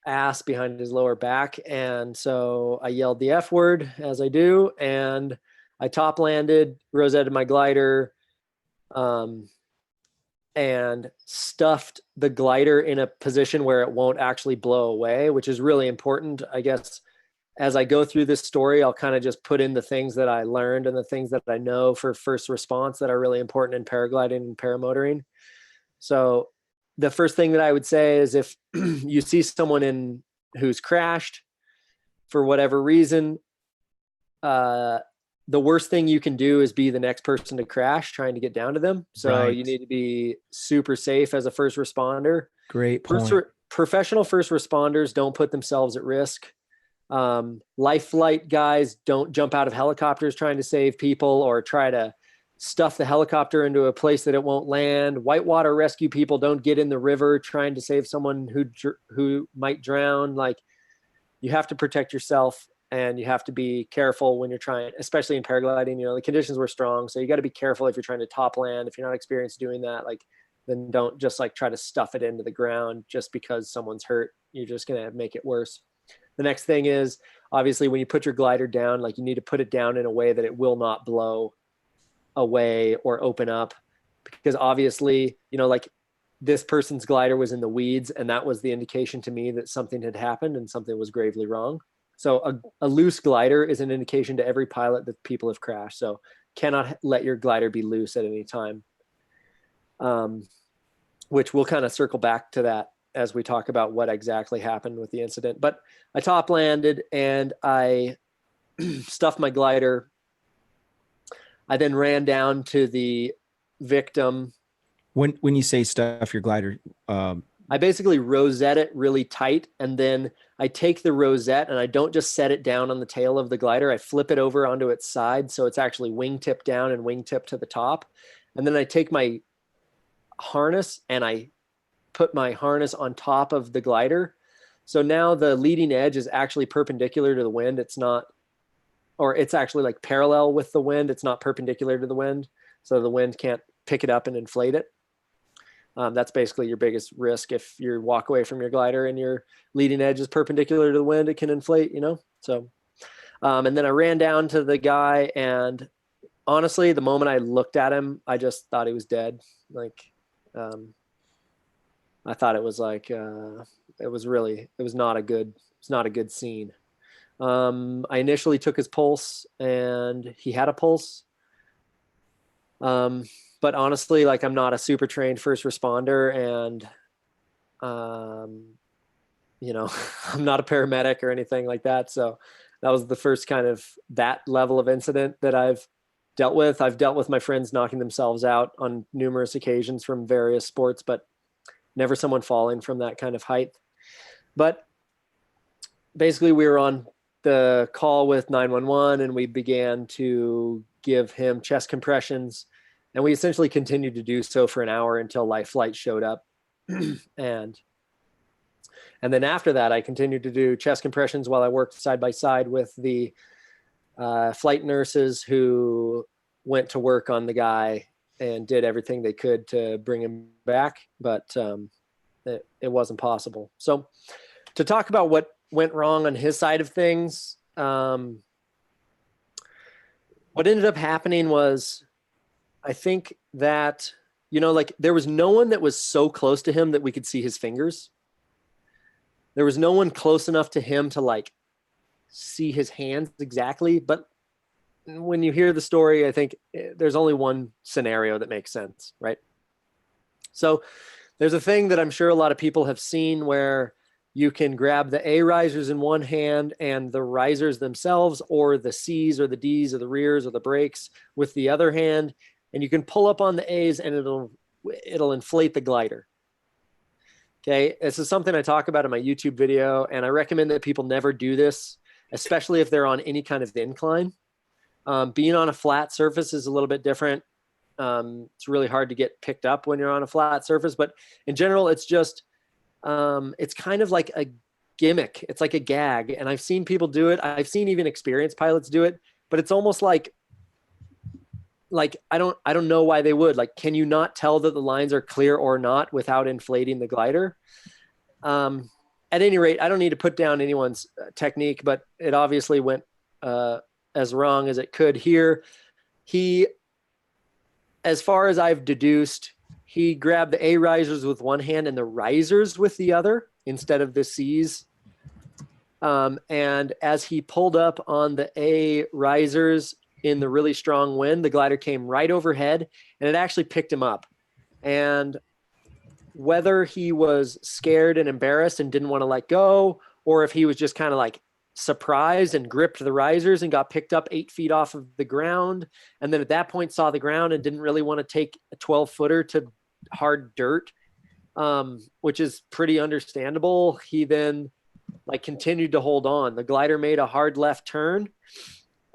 ass, behind his lower back. And so I yelled the F word, as I do, and I top landed, rosetted my glider, and stuffed the glider in a position where it won't actually blow away, which is really important. I guess as I go through this story, I'll kind of just put in the things that I learned and the things that I know for first response that are really important in paragliding and paramotoring. So the first thing that I would say is if you see someone who's crashed for whatever reason, the worst thing you can do is be the next person to crash trying to get down to them. So you need to be super safe as a first responder. Great point. Professional first responders don't put themselves at risk. Life flight guys don't jump out of helicopters trying to save people or try to stuff the helicopter into a place that it won't land. Whitewater rescue people don't get in the river trying to save someone who might drown. Like, you have to protect yourself, and you have to be careful when you're trying, especially in paragliding. You know, the conditions were strong, so you got to be careful if you're trying to top land. If you're not experienced doing that, like, then don't just like try to stuff it into the ground just because someone's hurt. You're just gonna make it worse. The next thing is, obviously, when you put your glider down, like, you need to put it down in a way that it will not blow away or open up, because obviously, you know, like, this person's glider was in the weeds, and that was the indication to me that something had happened and something was gravely wrong. So a loose glider is an indication to every pilot that people have crashed. So cannot let your glider be loose at any time, which we'll kind of circle back to that as we talk about what exactly happened with the incident. But I top landed and I stuffed my glider. I then ran down to the victim. When you say stuff your glider, I basically rosette it really tight, and then I take the rosette and I don't just set it down on the tail of the glider. I flip it over onto its side, so it's actually wingtip down and wingtip to the top. And then I take my harness and I put my harness on top of the glider. So now the leading edge is actually perpendicular to the wind. It's not, or it's actually like parallel with the wind. It's not perpendicular to the wind. So the wind can't pick it up and inflate it. That's basically your biggest risk. If you walk away from your glider and your leading edge is perpendicular to the wind, it can inflate, you know? So, and then I ran down to the guy, and honestly, the moment I looked at him, I just thought he was dead. Like, I thought it was like, it was not a good scene. I initially took his pulse, and he had a pulse. But honestly, like, I'm not a super trained first responder, and, you know, I'm not a paramedic or anything like that. So that was the first kind of that level of incident that I've dealt with. I've dealt with my friends knocking themselves out on numerous occasions from various sports, but never someone falling from that kind of height. But basically, we were on the call with 911, and we began to give him chest compressions. And we essentially continued to do so for an hour until Life Flight showed up. and then after that, I continued to do chest compressions while I worked side by side with the flight nurses who went to work on the guy and did everything they could to bring him back. But it wasn't possible. So to talk about what went wrong on his side of things, what ended up happening was, I think that, you know, like, there was no one that was so close to him that we could see his fingers. There was no one close enough to him to like see his hands exactly. But when you hear the story, I think there's only one scenario that makes sense, right? So there's a thing that I'm sure a lot of people have seen where you can grab the A risers in one hand and the risers themselves, or the C's or the D's or the rears or the brakes with the other hand, and you can pull up on the A's and it'll inflate the glider. Okay, this is something I talk about in my YouTube video, and I recommend that people never do this, especially if they're on any kind of incline. Being on a flat surface is a little bit different. It's really hard to get picked up when you're on a flat surface, but in general, it's just, it's kind of like a gimmick. It's like a gag. And I've seen people do it. I've seen even experienced pilots do it, but it's almost like I don't know why they would. Like, can you not tell that the lines are clear or not without inflating the glider? At any rate, I don't need to put down anyone's technique, but it obviously went as wrong as it could here. He, as far as I've deduced, he grabbed the A risers with one hand and the risers with the other instead of the C's. And as he pulled up on the A risers in the really strong wind, the glider came right overhead and it actually picked him up. And whether he was scared and embarrassed and didn't want to let go, or if he was just kind of like surprised and gripped the risers and got picked up 8 feet off of the ground, and then at that point saw the ground and didn't really want to take a 12-footer to hard dirt, which is pretty understandable. He then like continued to hold on. The glider made a hard left turn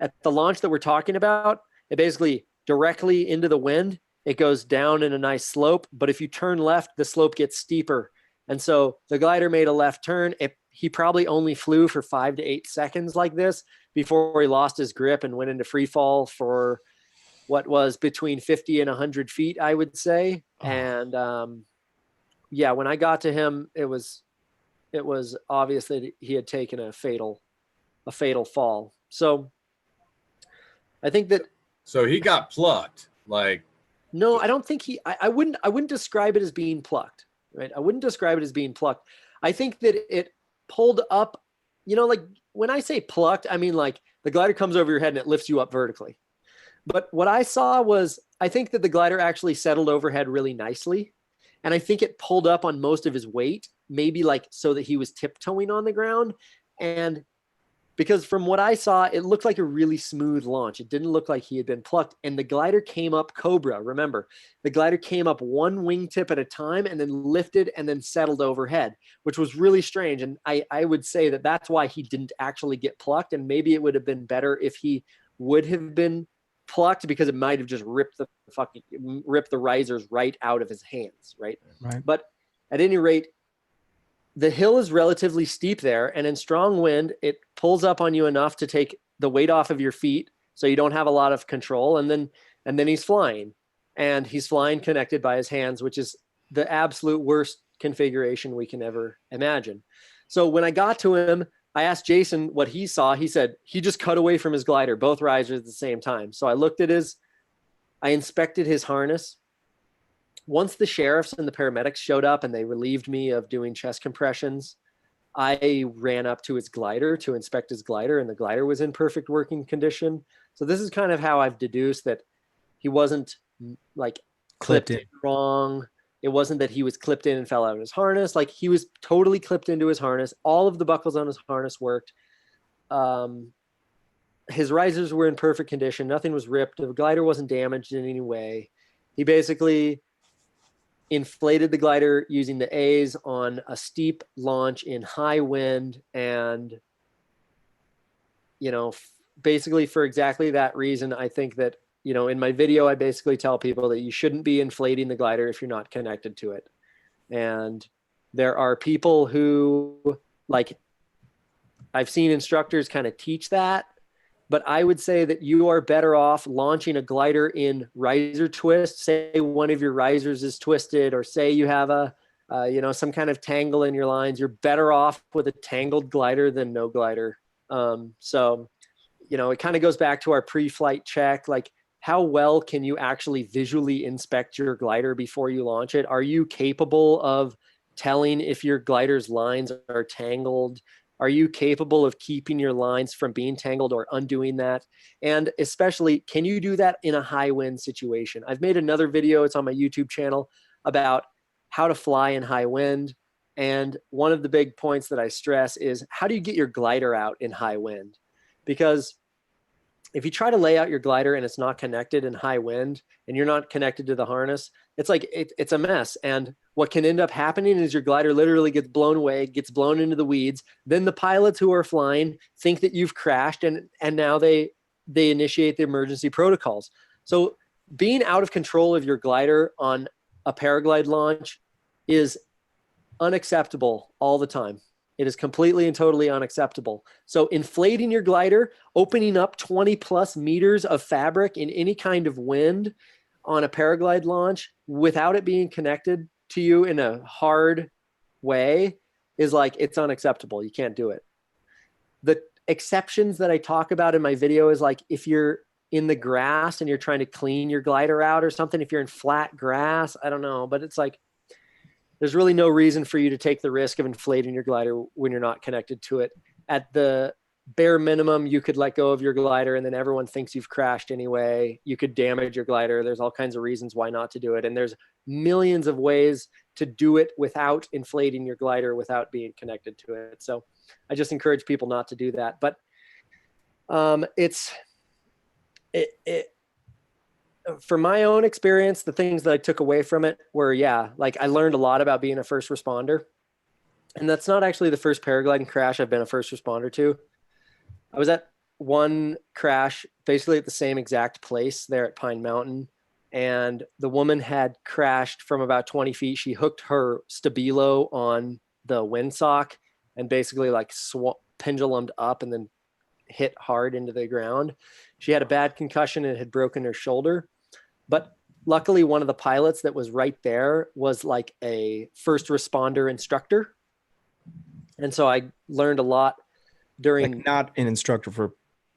at the launch that we're talking about. It basically directly into the wind. It goes down in a nice slope, but if you turn left, the slope gets steeper. And so the glider made a left turn. He probably only flew for 5 to 8 seconds like this before he lost his grip and went into free fall for what was between 50 and 100 feet, I would say. Oh. And yeah, when I got to him, it was obvious that he had taken a fatal fall. So I think that. So he got plucked. Like, no, I don't think I wouldn't describe it as being plucked, right? I wouldn't describe it as being plucked. I think that it pulled up, like when I say plucked, I mean like the glider comes over your head and it lifts you up vertically. But what I saw was, I think that the glider actually settled overhead really nicely. And I think it pulled up on most of his weight, maybe like so that he was tiptoeing on the ground. And because from what I saw, it looked like a really smooth launch. It didn't look like he had been plucked. And the glider came up Cobra. Remember, the glider came up one wingtip at a time and then lifted and then settled overhead, which was really strange. And I would say that that's why he didn't actually get plucked. And maybe it would have been better if he would have been plucked, because it might have just ripped the risers right out of his hands, right? But at any rate, the hill is relatively steep there, and in strong wind, it pulls up on you enough to take the weight off of your feet, so you don't have a lot of control. And then he's flying, and he's flying connected by his hands, which is the absolute worst configuration we can ever imagine. So when I got to him, I asked Jason what he saw. He said he just cut away from his glider, both risers at the same time. So I inspected his harness. Once the sheriffs and the paramedics showed up and they relieved me of doing chest compressions, I ran up to his glider to inspect his glider, and the glider was in perfect working condition. So this is kind of how I've deduced that he wasn't like clipped in wrong. It wasn't that he was clipped in and fell out of his harness. Like, he was totally clipped into his harness. All of the buckles on his harness worked. His risers were in perfect condition. Nothing was ripped. The glider wasn't damaged in any way. He basically inflated the glider using the A's on a steep launch in high wind. And, basically for exactly that reason, I think that, in my video, I basically tell people that you shouldn't be inflating the glider if you're not connected to it. And there are people who, like, I've seen instructors kind of teach that, but I would say that you are better off launching a glider in riser twist. Say one of your risers is twisted, or say you have some kind of tangle in your lines. You're better off with a tangled glider than no glider. So, it kind of goes back to our pre-flight check. Like, how well can you actually visually inspect your glider before you launch it? Are you capable of telling if your glider's lines are tangled? Are you capable of keeping your lines from being tangled or undoing that? And especially, can you do that in a high wind situation? I've made another video, it's on my YouTube channel, about how to fly in high wind. And one of the big points that I stress is, how do you get your glider out in high wind? Because if you try to lay out your glider and it's not connected in high wind and you're not connected to the harness, it's like it's a mess. And what can end up happening is your glider literally gets blown away, gets blown into the weeds. Then the pilots who are flying think that you've crashed, and now they initiate the emergency protocols. So being out of control of your glider on a paraglide launch is unacceptable all the time. It is completely and totally unacceptable. So inflating your glider, opening up 20 plus meters of fabric in any kind of wind on a paraglide launch without it being connected to you in a hard way is like, it's unacceptable. You can't do it. The exceptions that I talk about in my video is like, if you're in the grass and you're trying to clean your glider out or something, if you're in flat grass, I don't know, but it's like, there's really no reason for you to take the risk of inflating your glider when you're not connected to it. At the bare minimum, you could let go of your glider and then everyone thinks you've crashed anyway. You could damage your glider. There's all kinds of reasons why not to do it. And there's millions of ways to do it without inflating your glider, without being connected to it. So I just encourage people not to do that. But from my own experience, the things that I took away from it were, like I learned a lot about being a first responder. And that's not actually the first paragliding crash I've been a first responder to. I was at one crash basically at the same exact place there at Pine Mountain. And the woman had crashed from about 20 feet. She hooked her stabilo on the windsock and basically like pendulumed up and then hit hard into the ground. She had a bad concussion and had broken her shoulder. But luckily, one of the pilots that was right there was like a first responder instructor. And so I learned a lot during... Like not an instructor for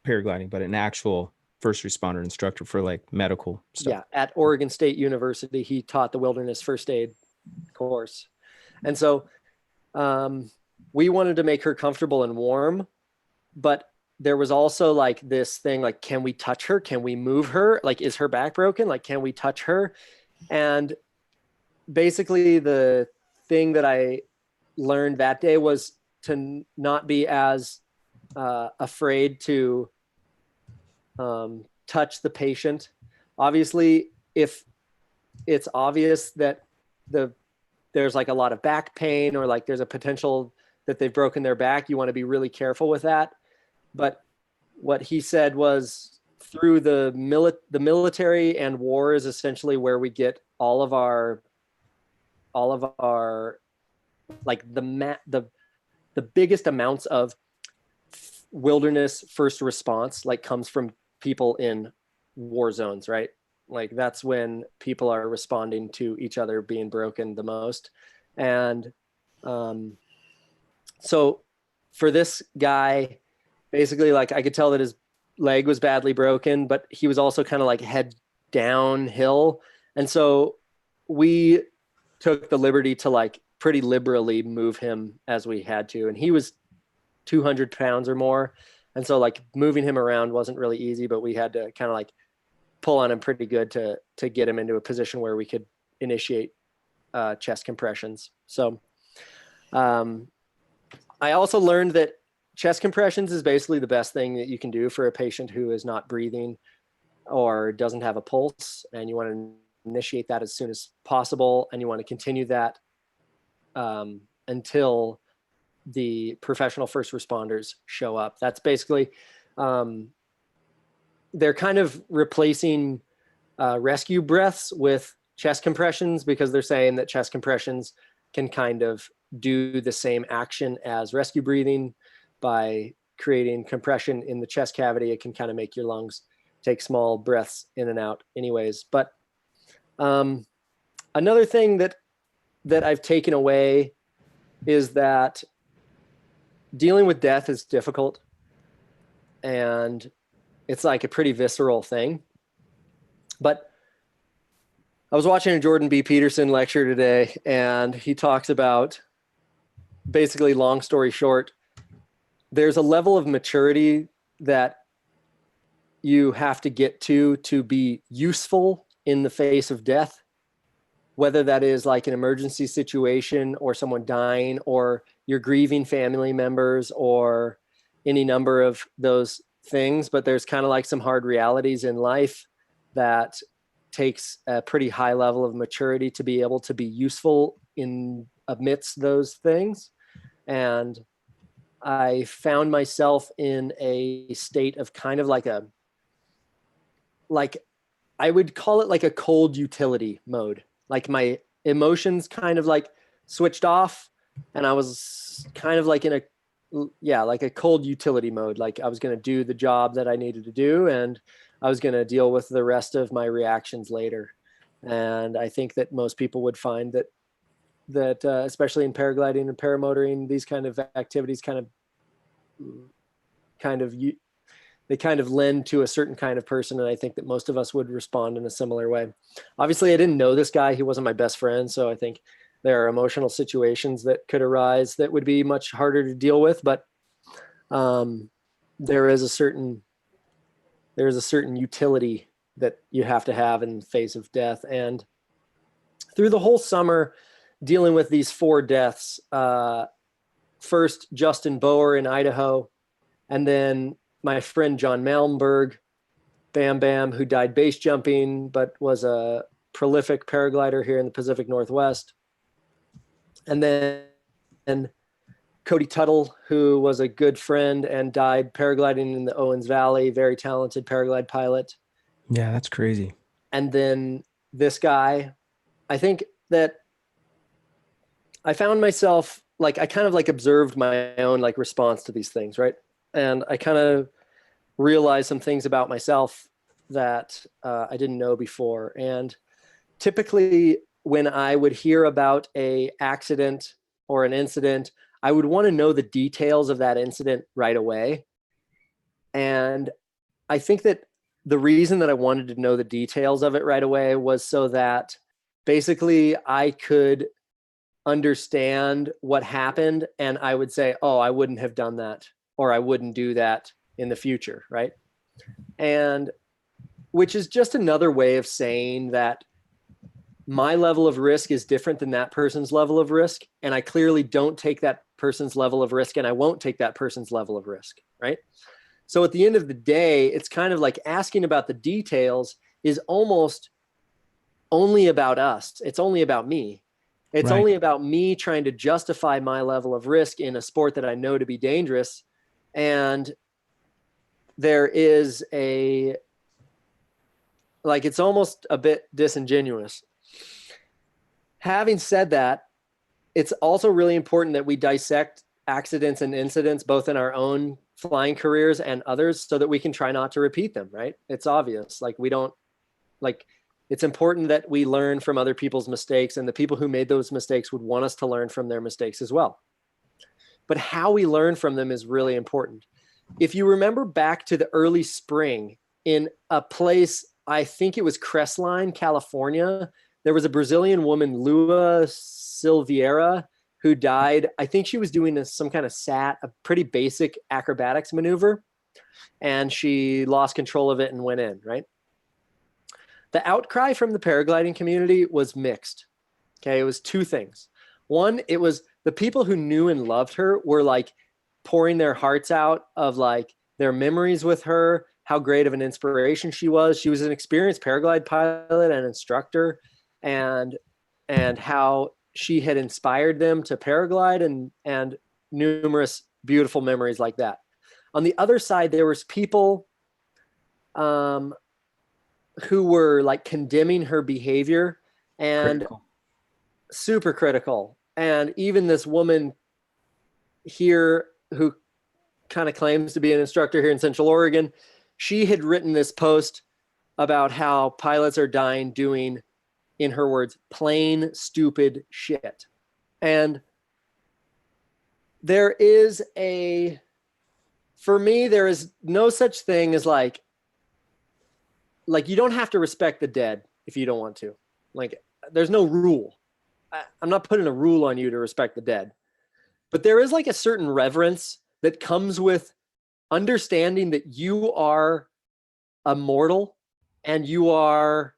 paragliding, but an actual first responder instructor for like medical stuff. Yeah, at Oregon State University, he taught the wilderness first aid course. And so we wanted to make her comfortable and warm, but there was also like this thing, like, can we touch her? Can we move her? Like, is her back broken? Like, can we touch her? And basically the thing that I learned that day was to not be as afraid to touch the patient. Obviously, if it's obvious that there's like a lot of back pain or like there's a potential that they've broken their back, you want to be really careful with that. But what he said was, through the military and war is essentially where we get all of our like the biggest amounts of wilderness first response like comes from people in war zones, right? Like that's when people are responding to each other being broken the most. And so for this guy, basically, like I could tell that his leg was badly broken, but he was also kind of like head downhill. And so we took the liberty to like pretty liberally move him as we had to. And he was 200 pounds or more. And so like moving him around wasn't really easy, but we had to kind of like pull on him pretty good to get him into a position where we could initiate chest compressions. So I also learned that chest compressions is basically the best thing that you can do for a patient who is not breathing or doesn't have a pulse, and you want to initiate that as soon as possible, and you want to continue that until the professional first responders show up. That's basically, they're kind of replacing rescue breaths with chest compressions, because they're saying that chest compressions can kind of do the same action as rescue breathing. By creating compression in the chest cavity, it can kind of make your lungs take small breaths in and out anyways. But another thing that I've taken away is that dealing with death is difficult, and it's like a pretty visceral thing. But I was watching a Jordan B. Peterson lecture today, and he talks about, basically, long story short, there's a level of maturity that you have to get to be useful in the face of death, whether that is like an emergency situation or someone dying or you're grieving family members or any number of those things. But there's kind of like some hard realities in life that takes a pretty high level of maturity to be able to be useful in amidst those things. And I found myself in a state of kind of like I would call it like a cold utility mode. Like my emotions kind of like switched off, and I was kind of like in like a cold utility mode. Like I was going to do the job that I needed to do, and I was going to deal with the rest of my reactions later. And I think that most people would find that especially in paragliding and paramotoring, these kind of activities they kind of lend to a certain kind of person. And I think that most of us would respond in a similar way. Obviously, I didn't know this guy. He wasn't my best friend. So I think there are emotional situations that could arise that would be much harder to deal with. But there is a certain utility that you have to have in the face of death. And through the whole summer, dealing with these 4 deaths, first Justin Boer in Idaho, and then my friend John Malmberg, Bam Bam, who died base jumping, but was a prolific paraglider here in the Pacific Northwest. And then Cody Tuttle, who was a good friend and died paragliding in the Owens Valley, very talented paraglide pilot. Yeah, that's crazy. And then this guy, I think that I found myself like, I kind of like observed my own like response to these things, right? And I kind of realized some things about myself that I didn't know before. And typically when I would hear about a accident or an incident, I would want to know the details of that incident right away. And I think that the reason that I wanted to know the details of it right away was so that basically I could understand what happened and I would say, oh, I wouldn't have done that, or I wouldn't do that in the future, right? And which is just another way of saying that my level of risk is different than that person's level of risk. And I clearly don't take that person's level of risk, and I won't take that person's level of risk, right? So at the end of the day, it's kind of like asking about the details is almost only about us. It's only about me. It's Right. only about me trying to justify my level of risk in a sport that I know to be dangerous. And there is it's almost a bit disingenuous. Having said that, it's also really important that we dissect accidents and incidents, both in our own flying careers and others, so that we can try not to repeat them, right? It's obvious. It's important that we learn from other people's mistakes, and the people who made those mistakes would want us to learn from their mistakes as well. But how we learn from them is really important. If you remember back to the early spring in a place, I think it was Crestline, California, there was a Brazilian woman, Lua Silveira, who died. I think she was doing some kind of a pretty basic acrobatics maneuver, and she lost control of it and went in, right? The outcry from the paragliding community was mixed. Okay, it was 2 things. One, it was the people who knew and loved her were like pouring their hearts out of like their memories with her, how great of an inspiration she was. She was an experienced paraglide pilot and instructor, and how she had inspired them to paraglide, and numerous beautiful memories like that. On the other side, there was people who were like condemning her behavior and Critical. super critical. And even this woman here who kind of claims to be an instructor here in Central Oregon, she had written this post about how pilots are dying doing, in her words, plain stupid shit. And for me, there is no such thing as like you don't have to respect the dead if you don't want to. Like, there's no rule. I'm not putting a rule on you to respect the dead, but there is like a certain reverence that comes with understanding that you are a mortal and you are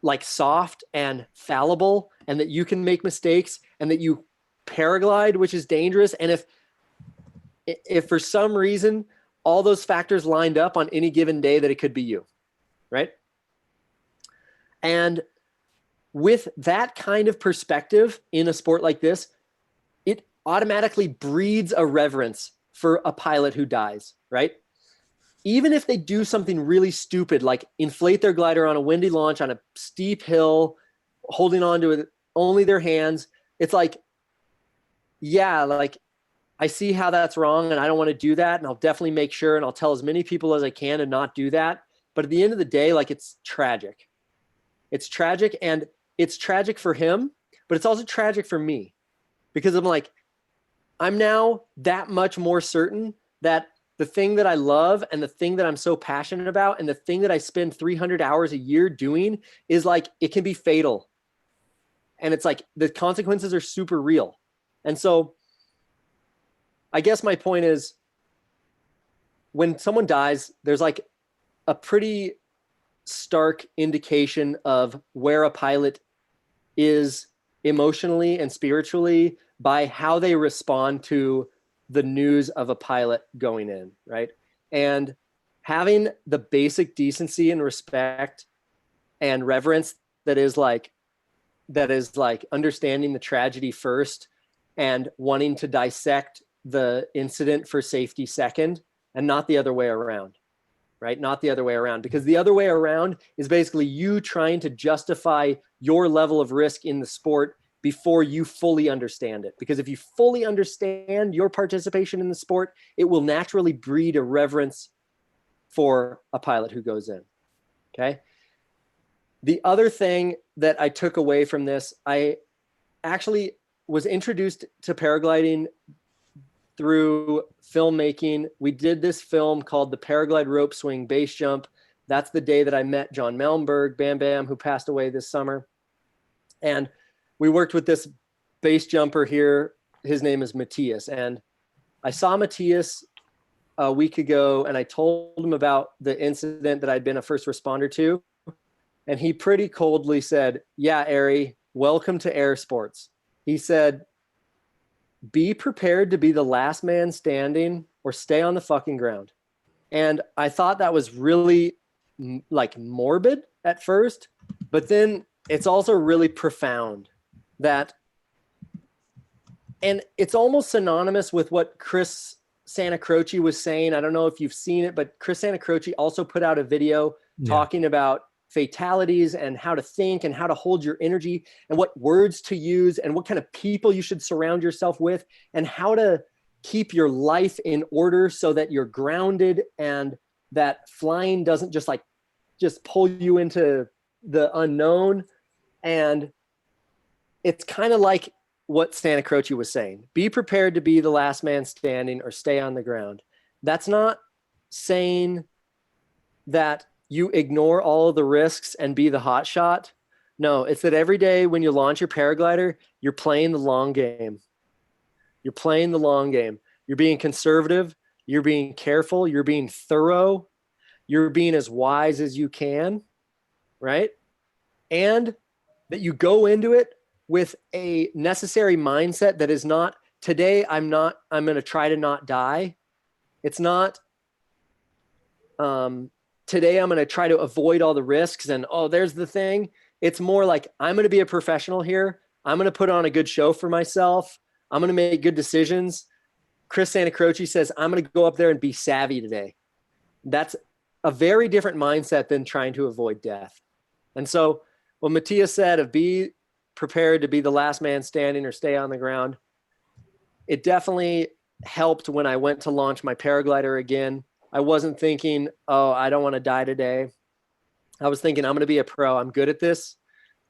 like soft and fallible, and that you can make mistakes, and that you paraglide, which is dangerous. And if for some reason all those factors lined up on any given day, that it could be you, right? And with that kind of perspective in a sport like this, it automatically breeds a reverence for a pilot who dies, right? Even if they do something really stupid, like inflate their glider on a windy launch on a steep hill, holding on to it only their hands, it's like, yeah, like I see how that's wrong and I don't want to do that. And I'll definitely make sure, and I'll tell as many people as I can to not do that. But at the end of the day, like, it's tragic. It's tragic, and it's tragic for him, but it's also tragic for me, because I'm like, I'm now that much more certain that the thing that I love and the thing that I'm so passionate about and the thing that I spend 300 hours a year doing is like, it can be fatal. And it's like, the consequences are super real. And so I guess my point is, when someone dies, there's like a pretty stark indication of where a pilot is emotionally and spiritually by how they respond to the news of a pilot going in, right? And having the basic decency and respect and reverence that is like understanding the tragedy first and wanting to dissect the incident for safety second, and not the other way around, right? Not the other way around, because the other way around is basically you trying to justify your level of risk in the sport before you fully understand it. Because if you fully understand your participation in the sport, it will naturally breed a reverence for a pilot who goes in, okay? The other thing that I took away from this, I actually was introduced to paragliding through filmmaking. We did this film called The Paraglide Rope Swing Base Jump. That's the day that I met John Mellenberg, Bam Bam, who passed away this summer. And we worked with this base jumper here. His name is Michiels. And I saw Michiels a week ago, and I told him about the incident that I'd been a first responder to. And he pretty coldly said, "Yeah, Ari, welcome to air sports." He said, "Be prepared to be the last man standing or stay on the fucking ground." And I thought that was really like morbid at first, but then it's also really profound. That, and it's almost synonymous with what Chris Santee was saying. I don't know if you've seen it, but Chris Santee also put out a video talking about fatalities and how to think and how to hold your energy and what words to use and what kind of people you should surround yourself with and how to keep your life in order so that you're grounded and that flying doesn't just pull you into the unknown. And it's kind of like what Santee was saying. Be prepared to be the last man standing or stay on the ground. That's not saying that you ignore all of the risks and be the hot shot. No, it's that every day when you launch your paraglider, you're playing the long game. You're playing the long game. You're being conservative. You're being careful. You're being thorough. You're being as wise as you can, right? And that you go into it with a necessary mindset that is not, today I'm going to try to not die. It's not, today I'm going to try to avoid all the risks and, oh, there's the thing. It's more like, I'm going to be a professional here. I'm going to put on a good show for myself. I'm going to make good decisions. Chris Santee says, I'm going to go up there and be savvy today. That's a very different mindset than trying to avoid death. And so what Michiels said of be prepared to be the last man standing or stay on the ground, it definitely helped when I went to launch my paraglider again. I wasn't thinking, oh, I don't want to die today. I was thinking, I'm going to be a pro. I'm good at this,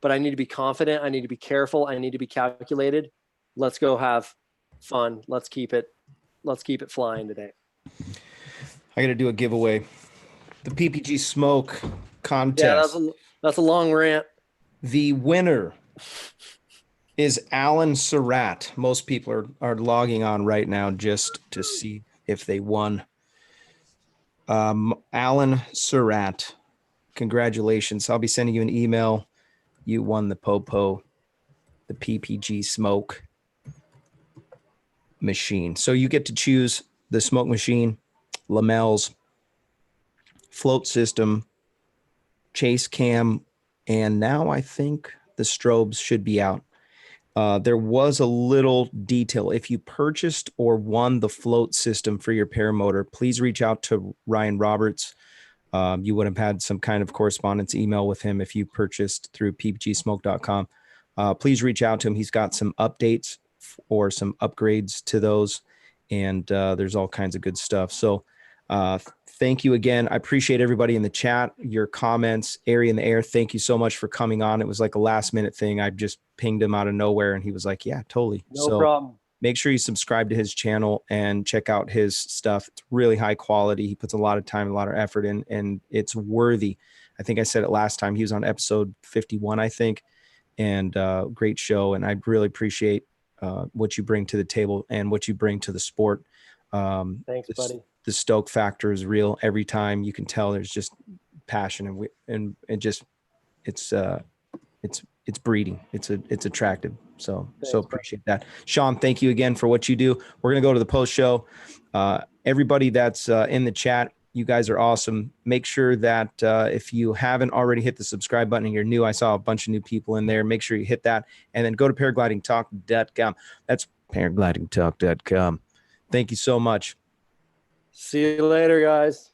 but I need to be confident. I need to be careful. I need to be calculated. Let's go have fun. Let's keep it flying today. I got to do a giveaway. The PPG smoke contest. Yeah, that's a long rant. The winner is Alan Surratt. Most people are logging on right now just to see if they won. Alan Surratt, congratulations. I'll be sending you an email. You won the Popo, the PPG smoke machine. So you get to choose the smoke machine, lamels, float system, chase cam, and now I think the strobes should be out. There was a little detail. If you purchased or won the float system for your paramotor, please reach out to Ryan Roberts. You would have had some kind of correspondence email with him if you purchased through ppgsmoke.com. Please reach out to him. He's got some updates or some upgrades to those, and there's all kinds of good stuff. So thank you again. I appreciate everybody in the chat, your comments. Ari in the air, thank you so much for coming on. It was like a last minute thing. I just pinged him out of nowhere, and he was like, yeah, totally. No problem. Make sure you subscribe to his channel and check out his stuff. It's really high quality. He puts a lot of time, a lot of effort in, and it's worthy. I think I said it last time. He was on episode 51, I think, and great show. And I really appreciate what you bring to the table and what you bring to the sport. Thanks, buddy. The stoke factor is real. Every time you can tell there's just passion and it just it's breeding. It's attractive. So appreciate that. Sean, thank you again for what you do. We're going to go to the post show. Everybody that's in the chat, you guys are awesome. Make sure that if you haven't already hit the subscribe button and you're new, I saw a bunch of new people in there. Make sure you hit that and then go to paraglidingtalk.com. That's paraglidingtalk.com. Thank you so much. See you later, guys.